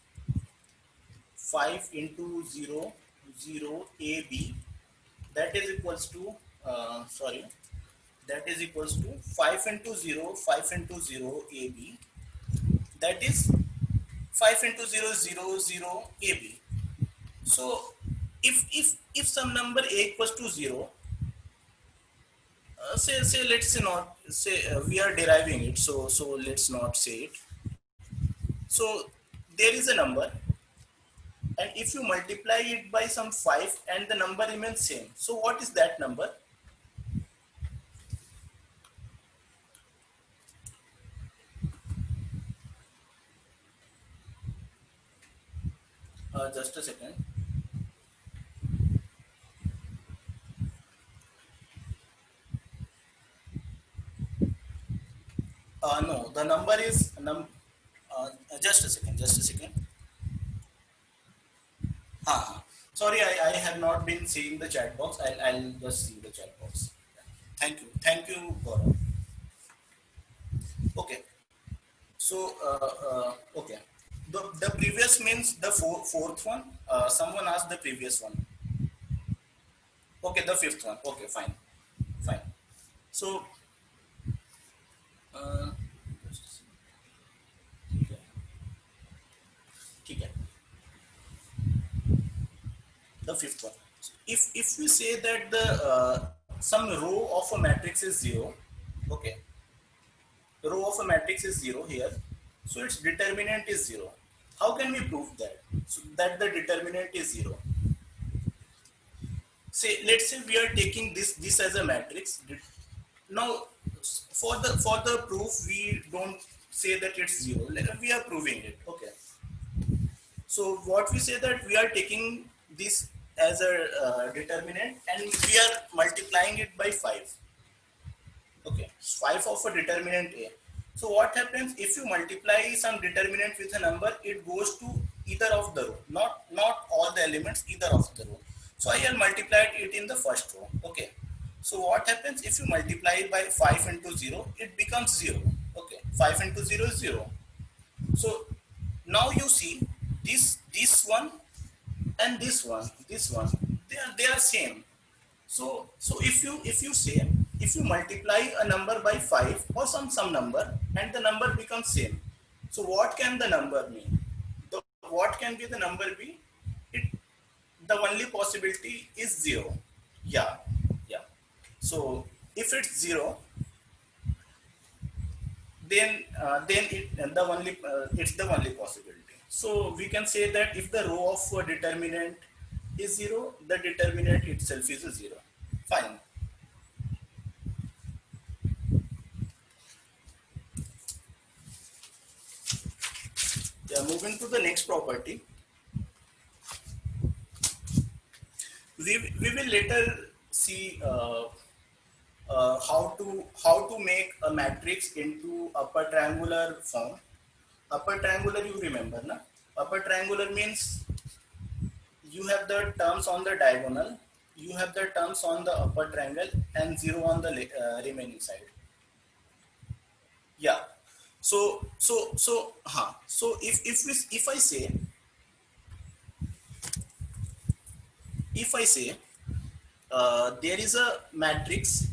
5 into 0, 0, AB, that is equals to, that is equals to 5 into 0, 5 into 0, AB, that is 5 into 0 is 0 0 AB. So if some number a equals to 0, say let's say not say we are deriving it, so let's not say it. So there is a number, and if you multiply it by some 5 and the number remains same, so what is that number? Just a second. No, the number is just a second, just a second. Sorry, I have not been seeing the chat box. I'll just see the chat box. Thank you, Gaurav. Okay, so okay, the previous means the fourth one. Someone asked the previous one. Okay, the fifth one. Okay, fine, fine. So uh, ठीक है, the fifth one. If we say that the some row of a matrix is zero, okay, row of a matrix is zero here, so its determinant is zero. How can we prove that? So that the determinant is zero. Say let's say we are taking this as a matrix. Now for the proof we don't say that it's zero. We are proving it. Okay. So what we say that we are taking this as a determinant and we are multiplying it by 5. Okay, 5 of a determinant A. So what happens if you multiply some determinant with a number, it goes to either of the row, not all the elements, either of the row. So I have multiplied it in the first row. Okay. So what happens if you multiply it by 5 into 0, it becomes 0. Okay, 5 into 0 is 0. So now you see this one and this one they are same. So if you say if you multiply a number by 5 or some number and the number becomes same, so what can the number mean? What can be the number be? It the only possibility is 0. Yeah, yeah. So if it's 0, then it's the only possibility. So we can say that if the row of a determinant is 0, the determinant itself is a 0. Fine. Yeah, moving to the next property. We will later see how to make a matrix into upper triangular form. Upper triangular, you remember, na? Upper triangular means you have the terms on the diagonal, you have the terms on the upper triangle, and 0 on the remaining side. Yeah. So if I say there is a matrix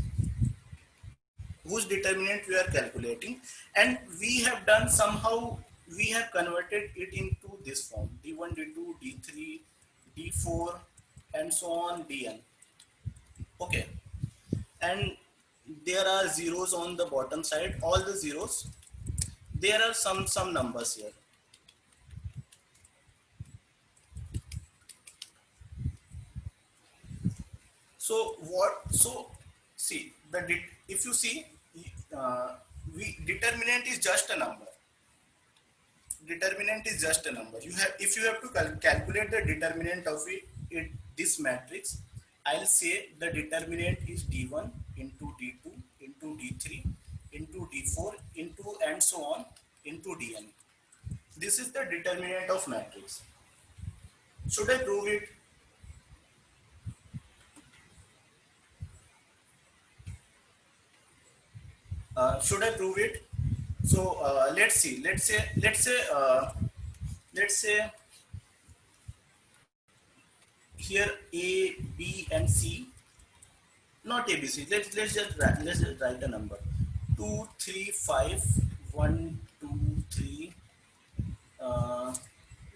whose determinant we are calculating, and we have done somehow we have converted it into this form: d1, d2, d3, d4, and so on, dn. Okay, and there are zeros on the bottom side, all the zeros. There are some numbers here. So what? So see if you see, we determinant is just a number. Determinant is just a number. If you have to calculate the determinant of this matrix, I'll say the determinant is d1 into d2 into d3 into d4 into and so on into dn. This is the determinant of matrix. Should I prove it? Should I prove it? So let's see. Let's say here A, B, and C. Not A, B, C. Let's just write a number. 2, 3, 5. 1, 2, 3, uh,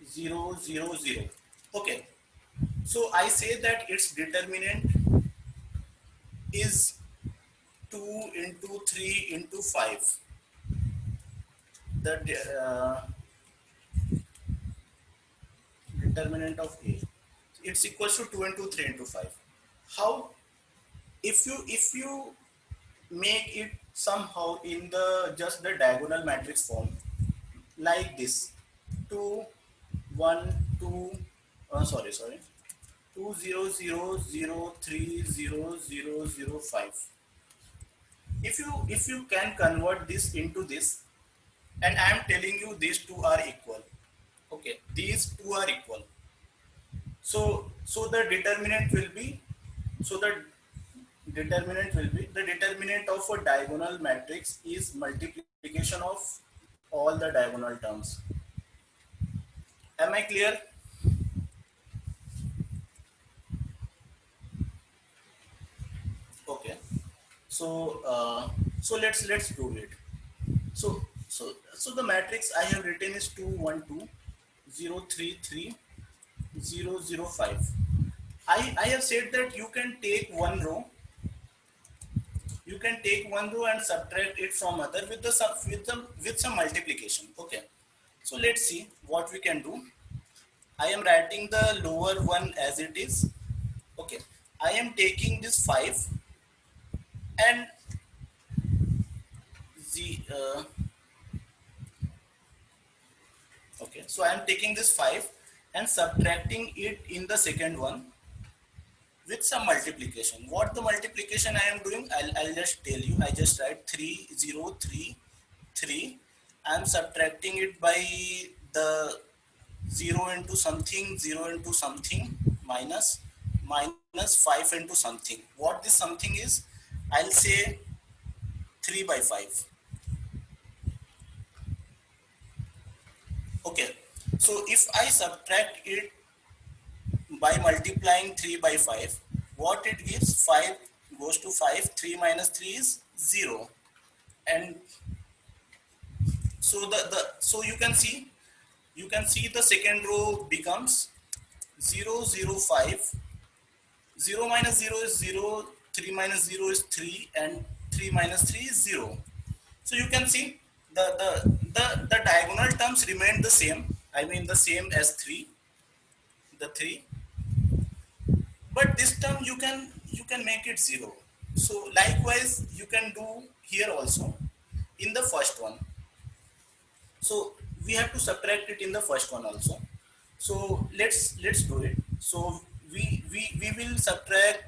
0, 0, 0. Okay. So I say that its determinant is 2 into 3 into 5. The determinant of A, it's equals to 2 into 3 into 5. How? If you make it somehow in the just the diagonal matrix form, like this, 2 1 2, sorry, 2 0 0 0 3 0 0 0 5. If you can convert this into this, and I am telling you these two are equal. Okay, these two are equal. So the determinant will be, so the determinant of a diagonal matrix is multiplication of all the diagonal terms. Am I clear? Okay. So let's do it. So the matrix I have written is 2 1 2 0 3 3 0 0 5. I have said that you can take one row and subtract it from other with with some multiplication. Okay. So let's see what we can do. I am writing the lower one as it is. Okay. I am taking this 5 and the okay. So I am taking this 5 and subtracting it in the second one with some multiplication. What the multiplication I am doing, I'll just tell you. I just write 3 0 3 3. I'm subtracting it by the 0 into something minus 5 into something. What this something is, I'll say 3 by 5. Okay. So if I subtract it by multiplying 3 by 5, what it gives? 5 goes to 5, 3 minus 3 is 0. And so so you can see the second row becomes 0 0 5. 0 minus 0 is 0, 3 minus 0 is 3, and 3 minus 3 is 0. So you can see the diagonal terms remain the same. I mean the same as 3, the 3. But this term you can make it 0. So likewise you can do here also in the first one. So we have to subtract it in the first one also. So let's do it. So we will subtract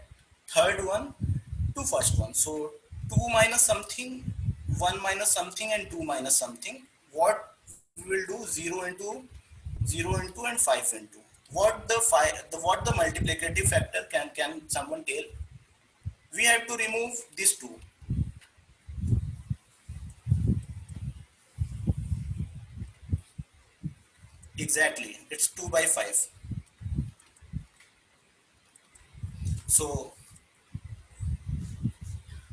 third one to first one. So 2 minus something, 1 minus something, and 2 minus something. What we will do? 0 into and 5 into. What the multiplicative factor, can someone tell? We have to remove these two. Exactly, it's 2 by 5. So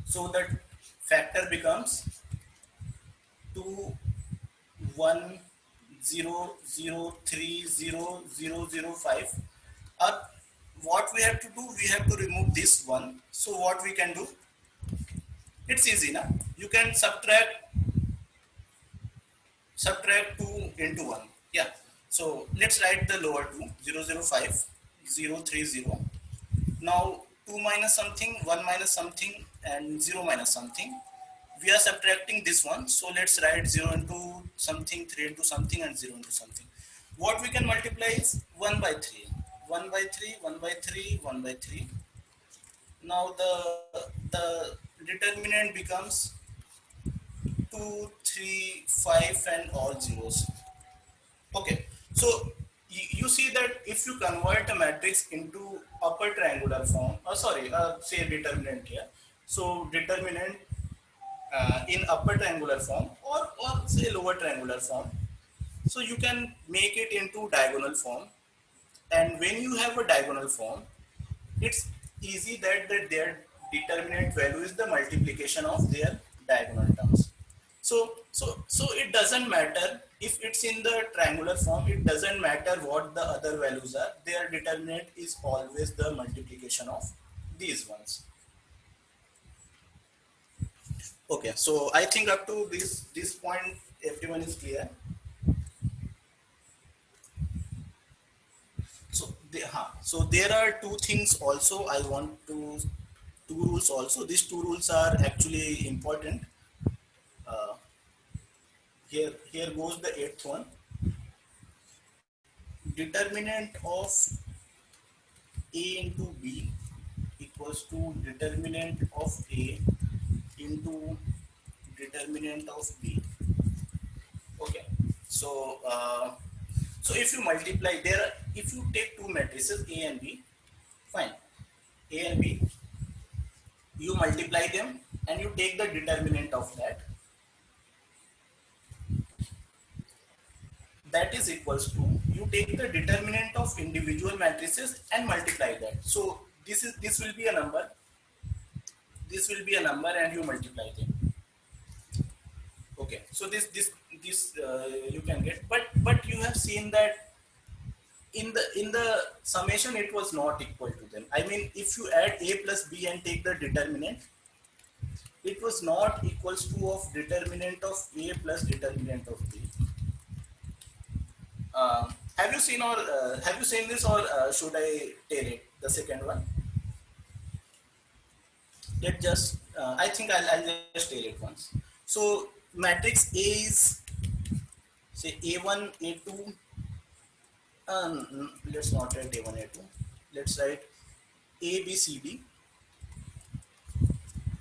so that factor becomes 2 1 0 0 3 0 0 0 5. Uh, what we have to do? We have to remove this one. So what we can do? It's easy, na? You can subtract 2 into 1. Yeah. So let's write the lower 2, 0 0 5 0 3 0. Now 2 minus something, 1 minus something, and 0 minus something. We are subtracting this one. So let's write 0 into something, 3 into something, and 0 into something. What we can multiply is 1 by 3. 1 by 3, 1 by 3, 1 by 3. Now the determinant becomes 2, 3, 5, and all zeros. Okay. So you see that if you convert a matrix into upper triangular form, say determinant here. So determinant in upper triangular form, or say lower triangular form. So you can make it into diagonal form. And when you have a diagonal form, it's easy that their determinant value is the multiplication of their diagonal terms. So it doesn't matter if it's in the triangular form. It doesn't matter what the other values are. Their determinant is always the multiplication of these ones. Okay, so I think up to this point everyone is clear. So there are two things also I want to, two rules also. These two rules are actually important. Uh, here goes the eighth one. Determinant of A into B equals to determinant of A into determinant of B. Okay. So so if you multiply there, if you take two matrices A and B, fine. A and B, you multiply them and you take the determinant of that. That is equals to, you take the determinant of individual matrices and multiply that. So this will be a number. This will be a number and you multiply them. Okay. So this you can get, but you have seen that in the summation it was not equal to them. I mean, if you add A plus B and take the determinant, it was not equals to of determinant of A plus determinant of B. Have you seen this, or should I tell it the second one? Let just I think I'll just tell it once. So matrix A is, say, A1 A2. Let's not write A1 A2. Let's write A B C D,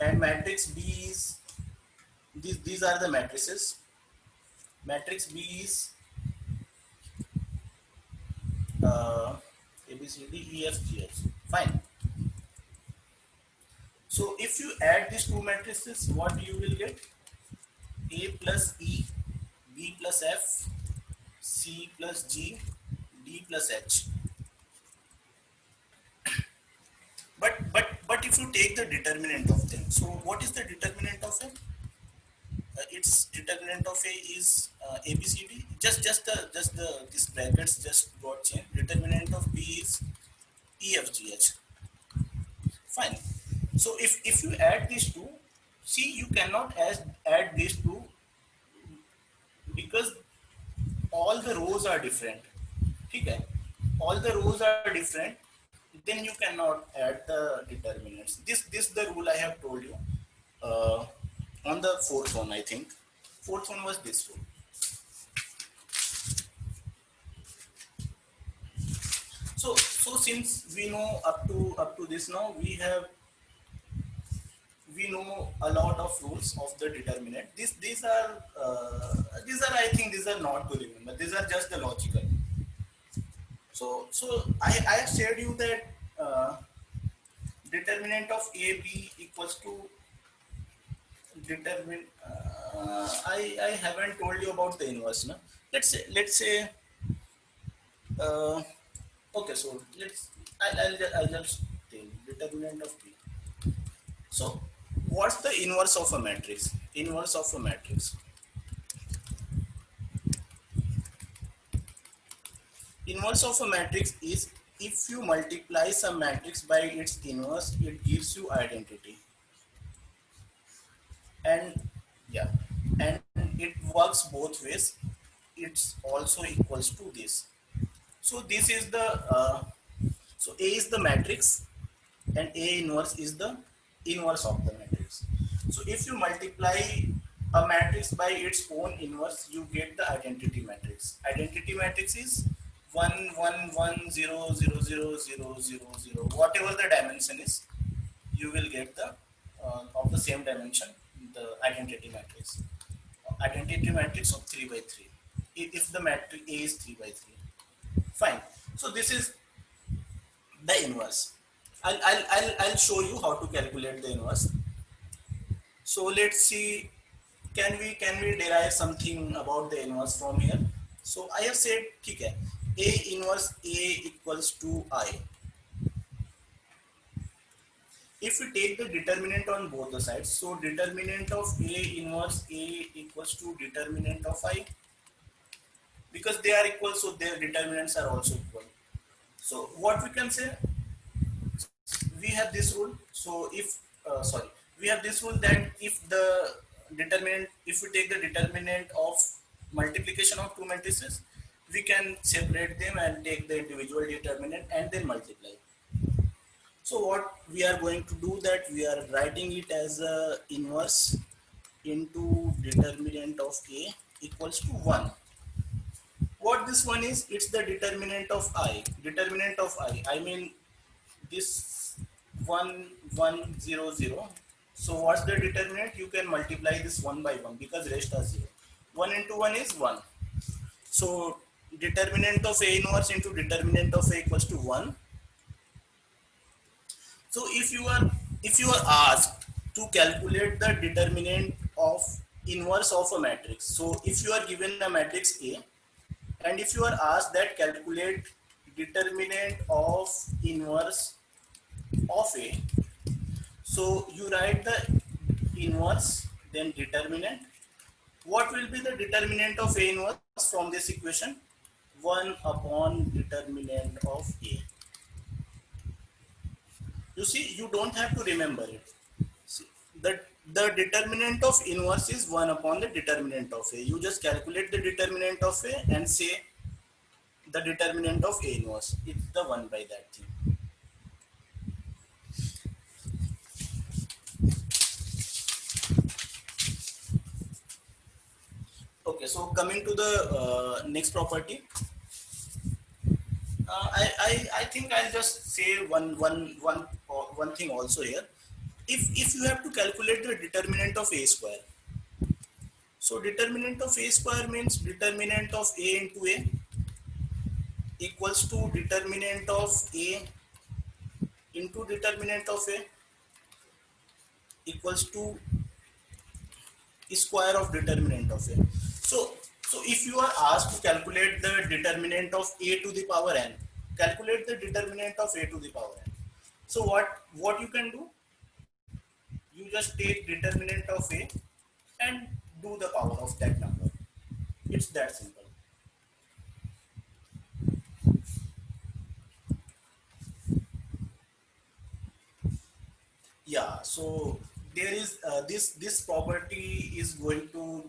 and matrix B is, these are the matrices. Matrix B is A B C D E F G H. Fine. So if you add these two matrices, what you will get? A plus E, B plus F, C plus G, D plus H. But if you take the determinant of them, so what is the determinant of it? Its determinant of A is A B C D. Just the these brackets just got changed. Determinant of B is E F G H. Fine. So if you add these two, see, you cannot add these two because all the rows are different. Okay, all the rows are different. Then you cannot add the determinants. This the rule I have told you. On the fourth one, I think. Fourth one was this rule. So since we know up to this now, we know a lot of rules of the determinant. These are I think these are not to remember. These are just the logical. So I have shared you that determinant of A B equals to determine. I haven't told you about the inverse. No? Let's say okay. So I'll just tell determinant of B. So what's the inverse of a matrix? Inverse of a matrix. Inverse of a matrix is if you multiply some matrix by its inverse, it gives you identity. And yeah, and it works both ways. It's also equals to this. So this is the so A is the matrix and A inverse is the inverse of the matrix. So if you multiply a matrix by its own inverse, you get the identity matrix. Identity matrix is 1 1 1 0 0 0 0 0 0. Whatever the dimension is, you will get the of the same dimension, the identity matrix. Identity matrix of 3 by 3. If the matrix A is 3 by 3. Fine. So this is the inverse. I'll show you how to calculate the inverse. So let's see, can we derive something about the inverse from here? So I have said, okay, A inverse A equals to I. if we take the determinant on both the sides, so determinant of A inverse A equals to determinant of I, because they are equal, so their determinants are also equal. So what we can say, we have this rule. So if sorry, we have this rule that if the determinant, if we take the determinant of multiplication of two matrices, we can separate them and take the individual determinant and then multiply. So what we are going to do, that we are writing it as a inverse into determinant of A equals to 1. What this one is, it's the determinant of I. Determinant of I mean this 1 1 0 0. So what's the determinant? You can multiply this 1 by 1 because rest are 0. 1 into 1 is 1. So determinant of A inverse into determinant of A equals to 1. So if you are asked to calculate the determinant of inverse of a matrix, so if you are given a matrix A and if you are asked that calculate determinant of inverse of A, so you write the inverse then determinant. What will be the determinant of A inverse from this equation? 1 upon determinant of A. You see, you don't have to remember it. See, the determinant of inverse is 1 upon the determinant of A. You just calculate the determinant of A and say the determinant of A inverse. It's the 1 by that thing. Okay, so coming to the next property. I think I'll just say one thing also here. If you have to calculate the determinant of A square, so determinant of A square means determinant of A into A equals to determinant of A into determinant of A equals to square of determinant of A. So if you are asked to calculate the determinant of A to the power n, calculate the determinant of A to the power n. So what you can do? You just take determinant of A and do the power of that number. It's that simple. Yeah, so there is this property is going to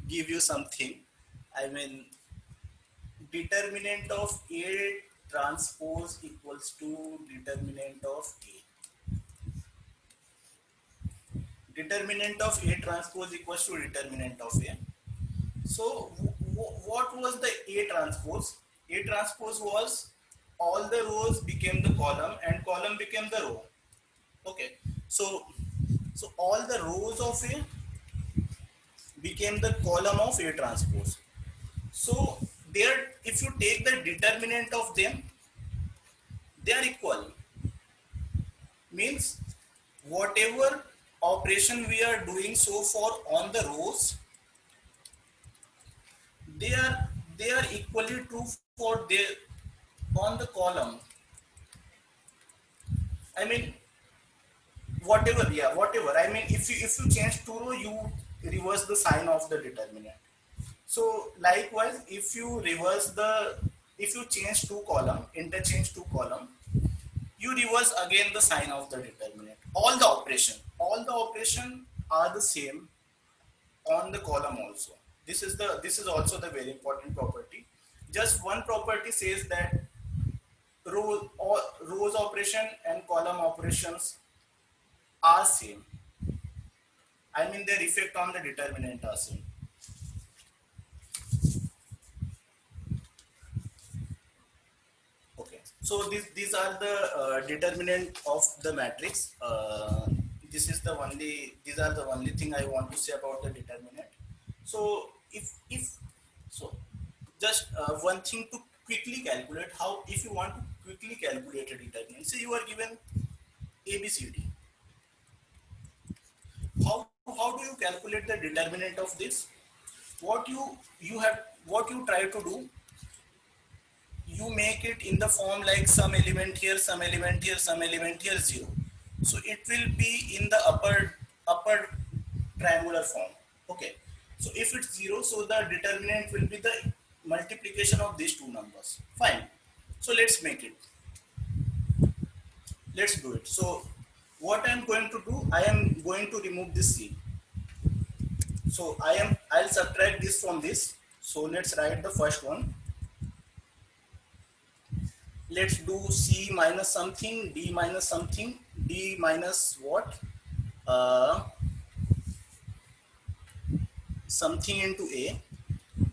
give you something. I mean, determinant of A transpose equals to determinant of A. Determinant of A transpose equals to determinant of A. So what was the A transpose? A transpose was all the rows became the column and column became the row. Okay, so all the rows of A became the column of A transpose. So there, if you take the determinant of them, they are equal. Means whatever operation we are doing so far on the rows, they are equally true for their on the column. I mean, whatever, yeah, whatever. I mean, if you change two row, you reverse the sign of the determinant. So likewise, if you change two column, interchange two column, you reverse again the sign of the determinant. All the operation are the same on the column also. This is also the very important property. Just one property says that rows operation and column operations are same. I mean, their effect on the determinant are same. Okay, so these are the determinant of the matrix. These are the only thing I want to say about the determinant. So just one thing to quickly calculate, how if you want to quickly calculate a determinant, say you are given ABCD. How do you calculate the determinant of this? What you try to do, you make it in the form like some element here, some element here, some element here, 0. So it will be in the upper triangular form. Okay. So if it's 0, so the determinant will be the multiplication of these two numbers. Fine. So let's make it. Let's do it. So what I am going to do, I am going to remove this c. So I'll subtract this from this. So let's write the first one. Let's do c minus something, d minus something, d minus what? Uh, Something into a,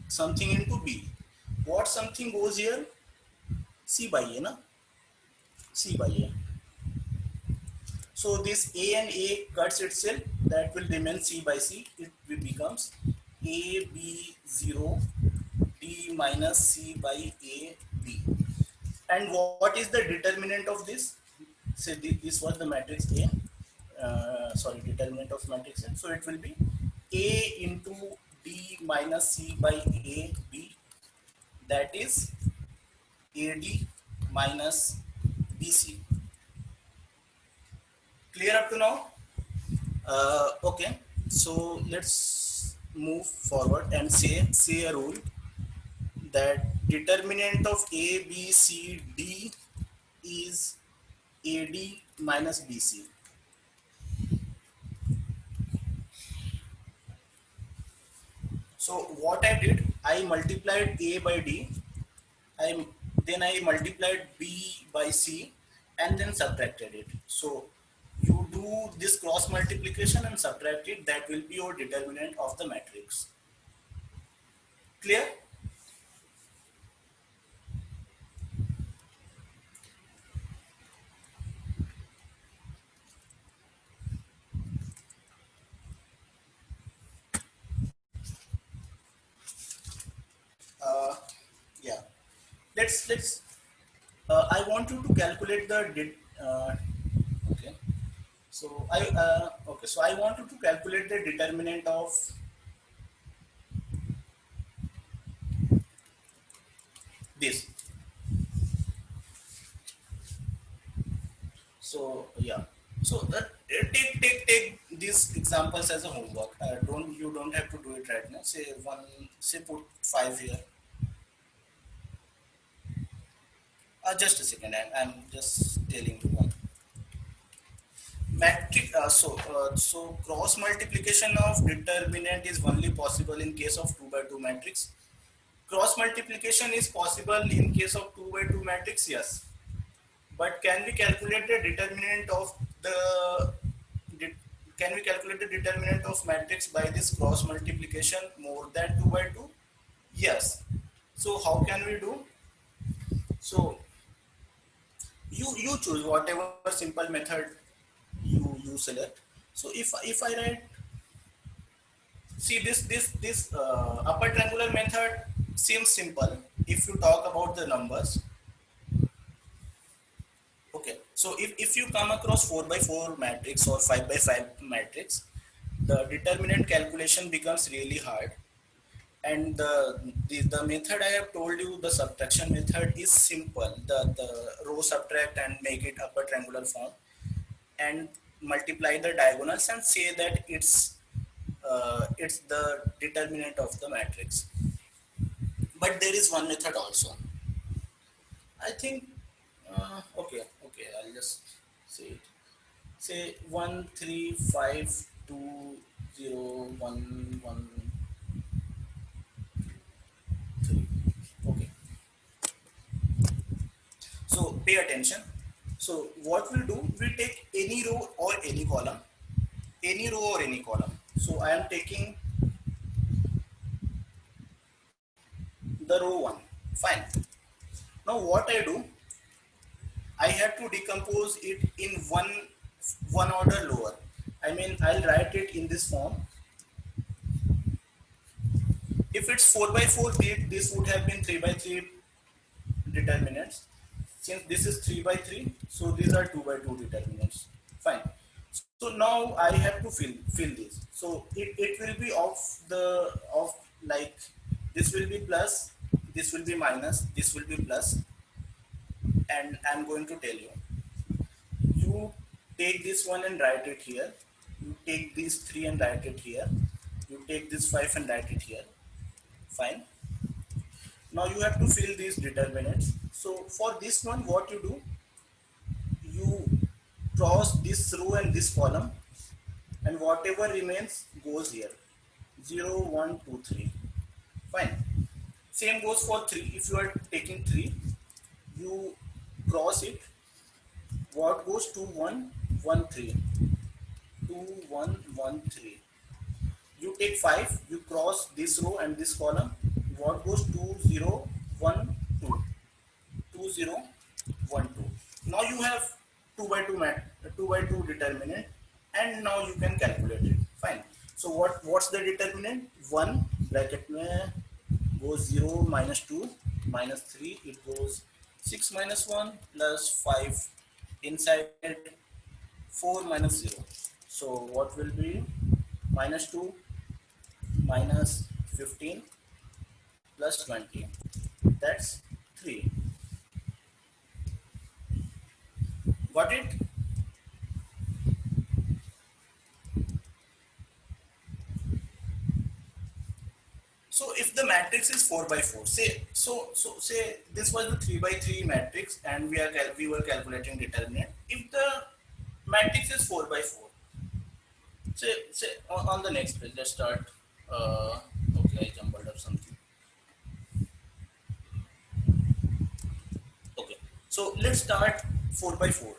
something into b. What something goes here? C by a, na? C by a. So this a and a cuts itself. That will remain c by c. It becomes a b 0 d minus c by a b. And what is the determinant of this? Say this was the matrix A. Sorry, determinant of matrix A. So it will be A into D minus C by A B. That is AD minus BC. Clear up to now? Okay. So let's move forward and say a rule that determinant of A, B, C, D is AD minus BC. So what I did, I multiplied A by D, then I multiplied B by C and then subtracted it. So you do this cross multiplication and subtract it, that will be your determinant of the matrix. Clear? Uh, yeah. Let's I want you to calculate the okay. So I want you to calculate the determinant of this. So yeah. So take these examples as a homework. Don't have to do it right now. Say put 5 here. Just a second. I'm just telling you one. Matrix. So cross multiplication of determinant is only possible in case of 2 by 2 matrix. Cross multiplication is possible in case of 2 by 2 matrix. Yes. But can we calculate the determinant of the can we calculate the determinant of matrix by this cross multiplication more than 2 by 2? Yes. So how can we do? So you choose whatever simple method you select. So if I write, see this upper triangular method seems simple if you talk about the numbers. Okay, so if you come across 4 by 4 matrix or 5 by 5 matrix, the determinant calculation becomes really hard. And the method I have told you, the subtraction method, is simple. The row subtract and make it upper triangular form and multiply the diagonals and say that it's the determinant of the matrix. But there is one method also. I think okay, I'll just say it. Say 1 3 5 2 0 1 1 3. Okay, so pay attention. So what we'll do, we'll take any row or any column, any row or any column. So I am taking the row 1. Fine. Now what I do, I have to decompose it in one order lower. I mean, I'll write it in this form. If it's 4 by 4, this would have been 3 by 3 determinants. Since this is 3 by 3, so these are 2 by 2 determinants. Fine. So now I have to fill this. So it will be of like, this will be plus, this will be minus, this will be plus, and I'm going to tell you. You take this one and write it here. You take these 3 and write it here. You take this 5 and write it here. Fine. Now you have to fill these determinants. So for this one, what you do, you cross this row and this column, and whatever remains goes here. 0, 1, 2, 3. Fine. Same goes for 3. If you are taking 3, you cross it. What goes 2, 1, 1, 3. 2, 1, 1, 3. You take 5, you cross this row and this column. What goes 2, 0, 1, 2. 2, 0, 1, 2. Now you have 2 by 2 2 by 2 determinant, and now you can calculate it. Fine. So what's the determinant? 1 bracket mein goes 0 minus 2 minus 3. It goes 6 minus 1 plus 5 inside 4 minus 0. So what will be minus 2 minus 15 plus 20? That's 3. Got it? So if the matrix is 4 by 4, say say this was the 3 by 3 matrix, and we were calculating determinant. If the matrix is 4 by 4, say on the next page, let's start. Okay, I jumbled up something. Okay, so let's start 4 by 4.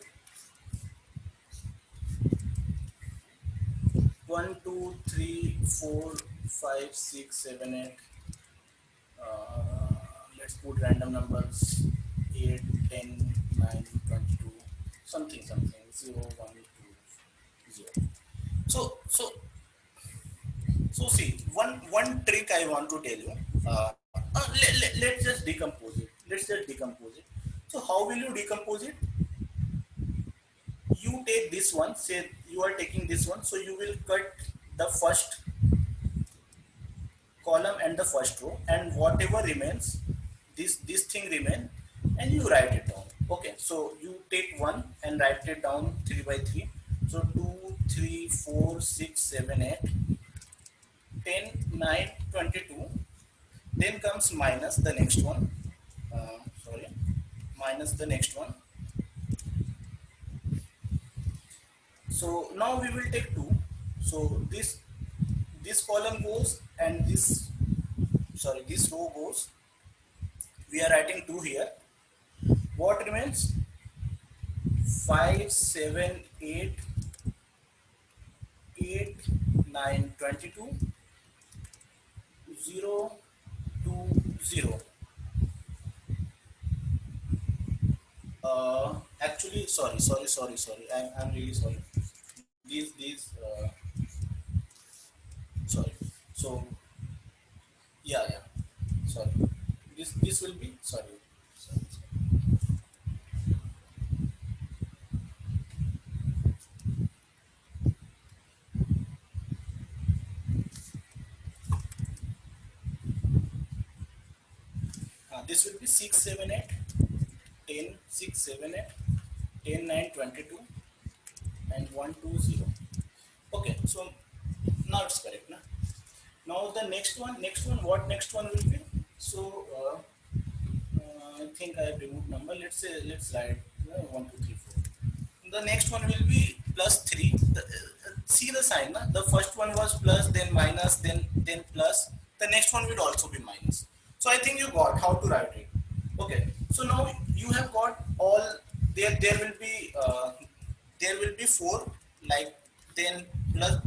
1, 2, 3, 4, 5, 6, 7, 8. Let's put random numbers: 8, 10, 9, 22, something, 0, 1, 2, 0. So see, one trick I want to tell you. Let's just decompose it. So how will you decompose it? You take this one. Say you are taking this one. So you will cut the first column and the first row, and whatever remains, this thing remain, and you write it down. Okay, so you take 1 and write it down 3 by 3. So 2, 3, 4, 6, 7, 8, 10, 9, 22. Then comes minus the next one. Minus the next one. So now we will take 2. So this column goes, and this row goes. We are writing 2 here. What remains? 5, 7, 8, 8, 9, 22, 0, 2, 0. Actually, sorry. I'm really sorry. These sorry. So yeah. Sorry. This will be sorry. This will be 6, 7, 8, 10, 6, 7, 8, 10, 9, 22, and 1, 2, 0. Okay, so now it's correct. Na? Now the next one, what next one will be? So I think I have removed number. Let's write 1, 2, 3, 4. The next one will be plus 3. See the sign. Na? The first one was plus, then minus, then plus. The next one will also be minus. So I think you got how to write it. Okay. So now you have got all. There will be 4, like then plus,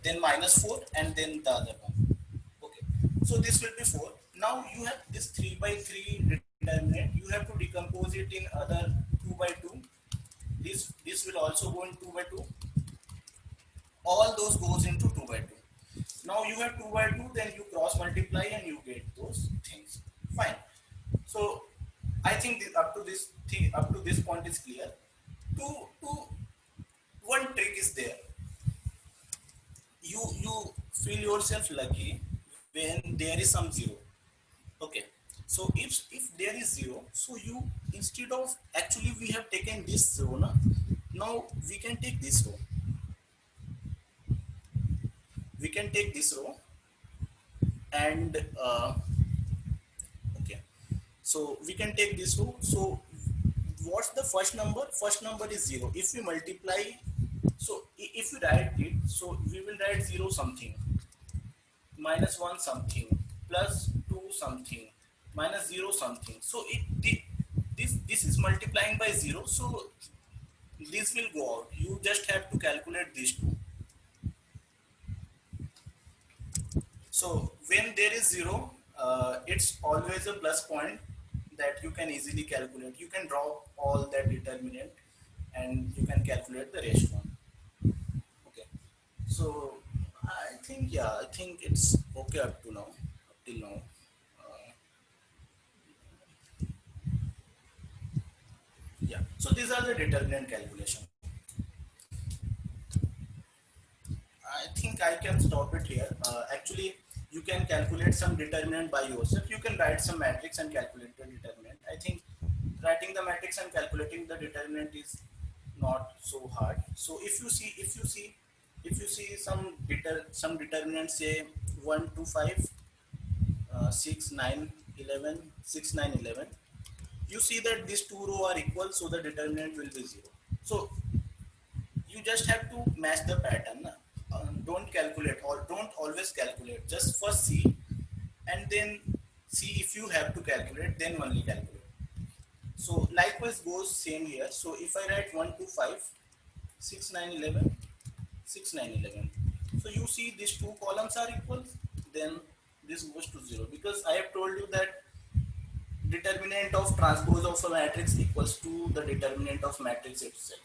then minus 4, and then the other one. Okay. So this will be 4. Now you have this 3 by 3 determinant. You have to decompose it in other 2 by 2. This will also go in 2 by 2. All those goes into 2 by 2. Now you have 2 by 2, then you cross multiply and you get those things. Fine. So I think up to this point is clear. One trick is there. You feel yourself lucky when there is some 0. Okay. So if there is 0, so you, instead of, actually we have taken this 0, Now we can take this row. We can take this row and okay. So we can take this row. So what's the first number? First number is 0. If we multiply, so if we write it, so we will write 0 something, minus 1 something, plus 2 something, minus 0 something. So this is multiplying by 0. So this will go out. You just have to calculate these two. So when there is 0, it's always a plus point that you can easily calculate. You can drop all that determinant and you can calculate the rest one. Okay. So I think, yeah, I think it's okay up to now, up till now. Yeah. So these are the determinant calculation. I think I can stop it here. Actually, you can calculate some determinant by yourself. You can write some matrix and calculate the determinant. I think writing the matrix and calculating the determinant is not so hard. So if you see some determinants, say 1 2 5, 6 9 11, 6 9 11, you see that these two row are equal, so the determinant will be 0. So you just have to match the pattern. Don't calculate or don't always calculate. Just first see and then see if you have to calculate, then only calculate. So likewise goes same here. So if I write 1 2 5, 6 9 11, 6 9 11, so you see these two columns are equal, then this goes to 0, because I have told you that determinant of transpose of a matrix equals to the determinant of matrix itself.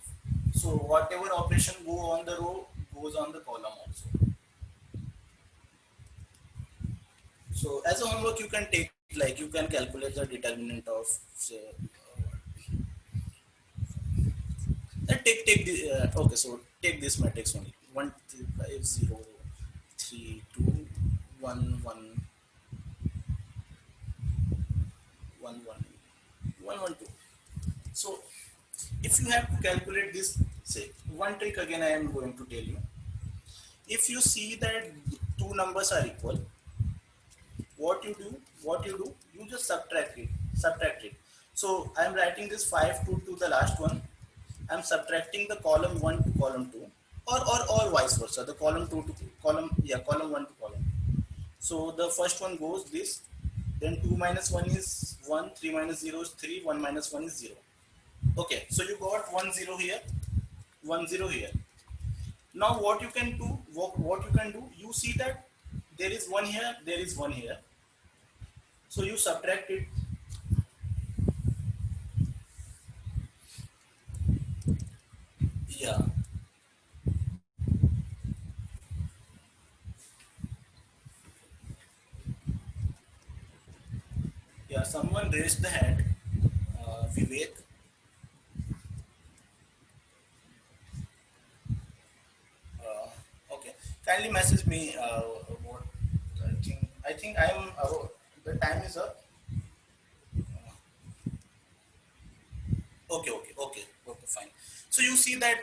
So whatever operation go on the row goes on the column also. So as a homework you can take, like you can calculate the determinant of, say, take the okay, so take this matrix only, 1 3 5 0 3 2 1 1 1 1 1 1 2. So if you have to calculate this, say one trick again I am going to tell you. If you see that two numbers are equal, what you do, you just subtract it. So I'm writing this 5 to the last one. I'm subtracting the column 1 to column 2, or vice versa, the column 2 to column, yeah, column 1 to column. So the first one goes this, then 2 minus 1 is 1, 3 minus 0 is 3, 1 minus 1 is 0. Okay, so you got 1 0 here, 1 0 here. Now what you can do, you see that there is 1 here, there is 1 here. So you subtract it. Yeah. Yeah, someone raised the hand. Vivek. Okay. Kindly message me. What I think I'm. The time is up. Okay. Fine. So you see that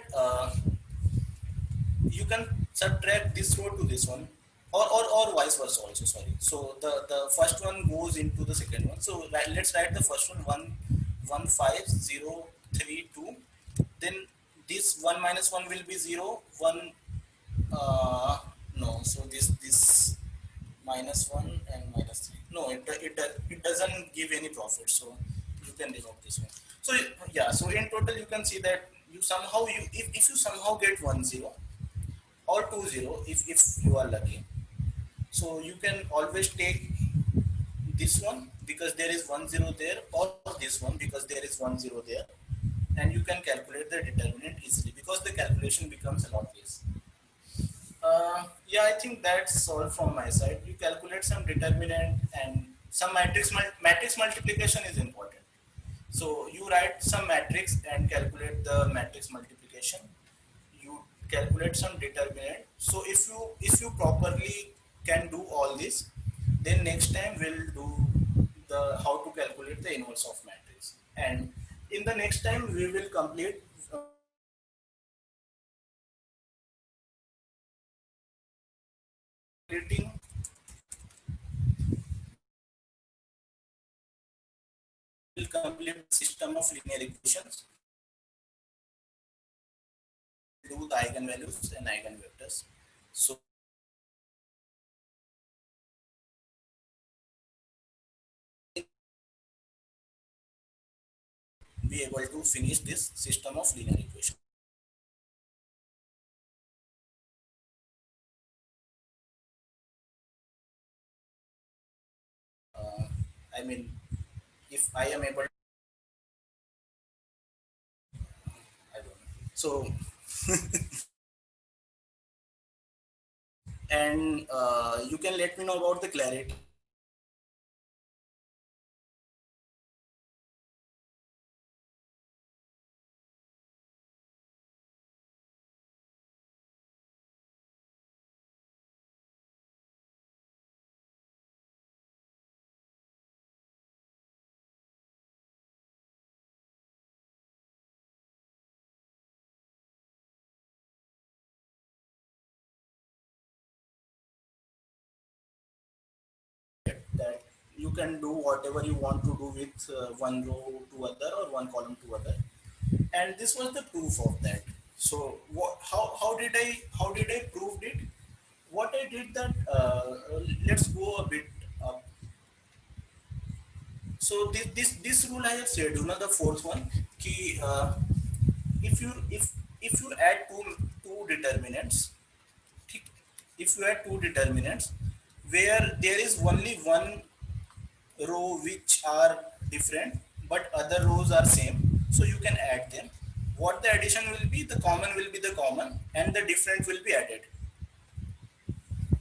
you can subtract this row to this one, or vice versa also. Sorry. So the first one goes into the second one. So let's write the first one, 1 5 0 3 2. Then this 1 minus 1 will be 0 1. No. So this minus 1 and minus 3. No, it doesn't give any profit. So you can remove this one. So yeah. So in total you can see that you somehow, if you somehow get 1 0 or 2 0, if you are lucky. So you can always take this one because there is 1 0 there, or this one because there is 1 0 there, and you can calculate the determinant easily because the calculation becomes a lot less. Yeah, I think that's all from my side. You calculate some determinant and some matrix multiplication is important. So you write some matrix and calculate the matrix multiplication. You calculate some determinant. So if you properly can do all this, then next time we'll do the how to calculate the inverse of matrix. And in the next time we will complete completing will complete the system of linear equations, do the eigenvalues and eigenvectors. So be able to finish this system of linear equations. I mean, if I am able, I don't know. So, and you can let me know about the clarity. That you can do whatever you want to do with one row to other or one column to other, and this was the proof of that. So how did I prove it? What I did that, let's go a bit up. So this rule I have said, you know, the fourth one, ki, if you if you add two determinants, if you add two determinants where there is only one row which are different but other rows are same, so you can add them. What the addition will be, the common will be the common and the different will be added,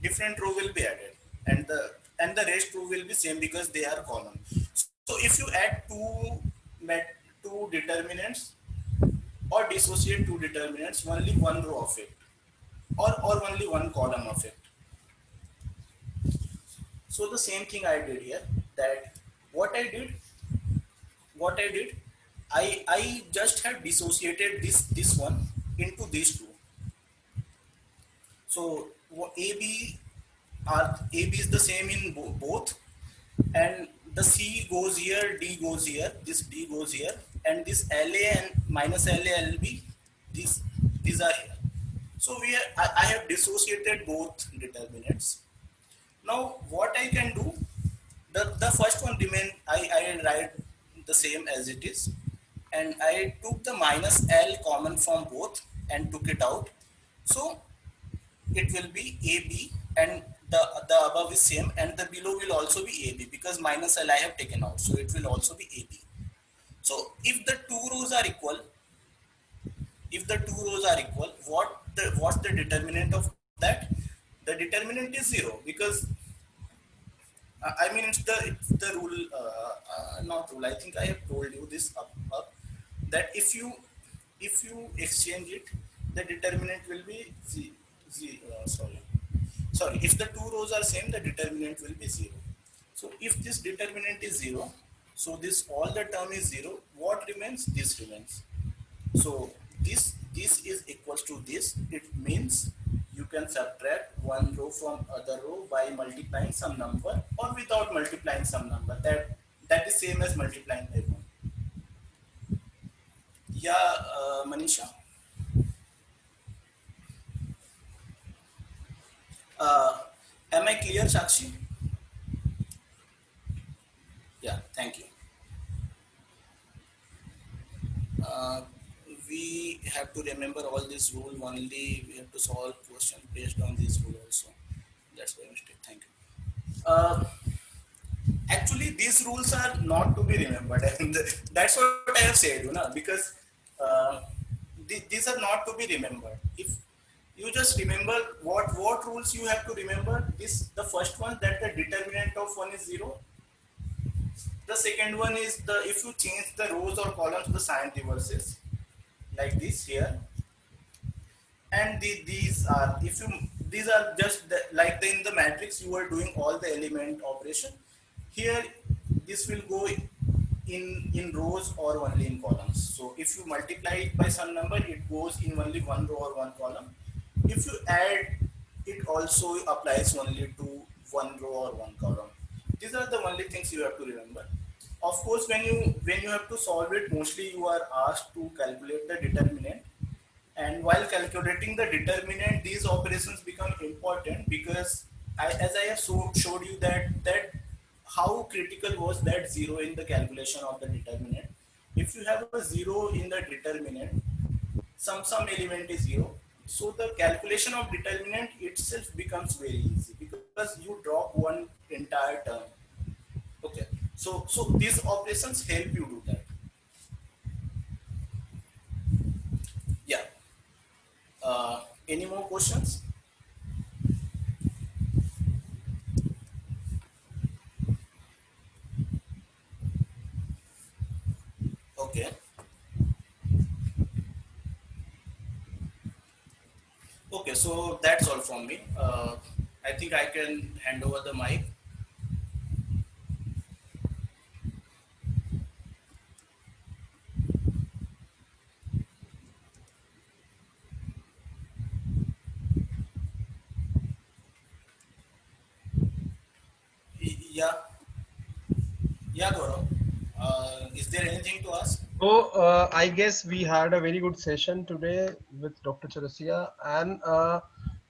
different row will be added, and the rest row will be same because they are common. So if you add two determinants or dissociate two determinants, only one row of it or only one column of it. So the same thing I did here, that what I did, what I did, I just had dissociated this one into these two. So AB AB is the same in both, and the C goes here, D goes here, this D goes here, and this LA and minus LA LB, these are here. So I have dissociated both determinants. Now what I can do, the first one remain, I write the same as it is, and I took the minus L common from both and took it out. So it will be AB, and the above is same, and the below will also be AB because minus L I have taken out, so it will also be AB. So if the two rows are equal, if the two rows are equal, what's the determinant of that? The determinant is zero because I mean it's the rule, not rule. I think I have told you this up that if you exchange it, the determinant will be sorry. If the two rows are same, the determinant will be zero. So if this determinant is zero, so this all the term is zero. What remains? This remains. So this is equals to this. It means you can subtract one row from other row by multiplying some number or without multiplying some number. That is same as multiplying by one. Yeah, Manisha. Am I clear, Sakshi? Yeah, thank you. Uh, we have to remember all this rule only. We have to solve questions based on this rule also. That's my mistake. Thank you. Actually, these rules are not to be remembered, and that's what I have said, you know, because these are not to be remembered. If you just remember what rules you have to remember, this the first one, that the determinant of one is zero. The second one is if you change the rows or columns, the sign reverses like this here, and these are if you these are just like in the matrix you are doing all the element operation. Here this will go in rows or only in columns. So if you multiply it by some number, it goes in only one row or one column. If you add it also applies only to one row or one column. These are the only things you have to remember. Of course, when you have to solve it, mostly you are asked to calculate the determinant, and while calculating the determinant, these operations become important because as I have showed you that how critical was that zero in the calculation of the determinant. If you have a zero in the determinant, some element is zero, so the calculation of determinant itself becomes very easy because you drop one entire term. Okay, so these operations help you do that. Yeah. Any more questions? Okay. Okay, so that's all from me. I think I can hand over the mic. Yeah, yeah, Gaurav. Is there anything to ask?
So I guess we had a very good session today with Dr. Charasia, and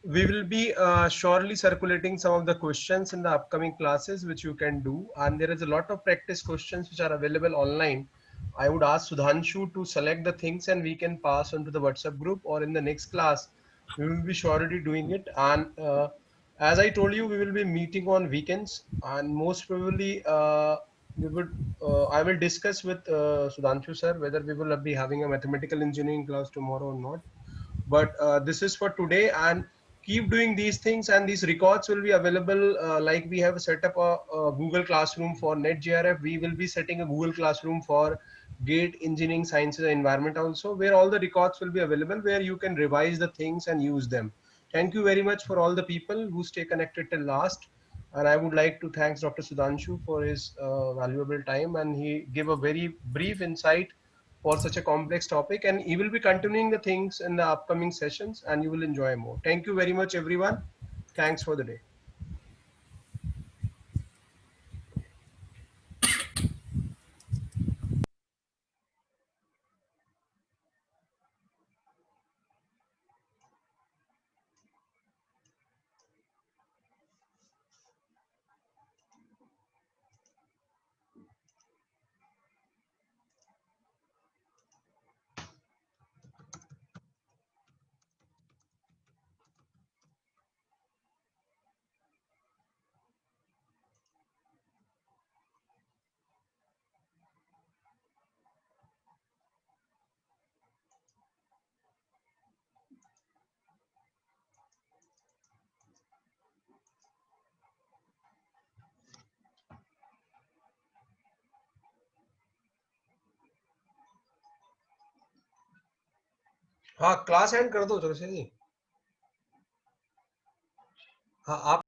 we will be surely circulating some of the questions in the upcoming classes, which you can do. And there is a lot of practice questions which are available online. I would ask Sudhanshu to select the things, and we can pass on to the WhatsApp group, or in the next class, we will be surely doing it. And as I told you, we will be meeting on weekends, and most probably we would I will discuss with Sudhanshu sir whether we will be having a mathematical engineering class tomorrow or not. But this is for today, and keep doing these things, and these records will be available. Like we have set up a Google Classroom for NetJRF, we will be setting a Google Classroom for GATE Engineering Sciences and Environment also, where all the records will be available, where you can revise the things and use them. Thank you very much for all the people who stay connected till last. And I would like to thank Dr. Sudhanshu for his valuable time, and he gave a very brief insight for such a complex topic, and he will be continuing the things in the upcoming sessions, and you will enjoy more. Thank you very much, everyone. Thanks for the day. हाँ class and कर दो चलो से जी हाँ आप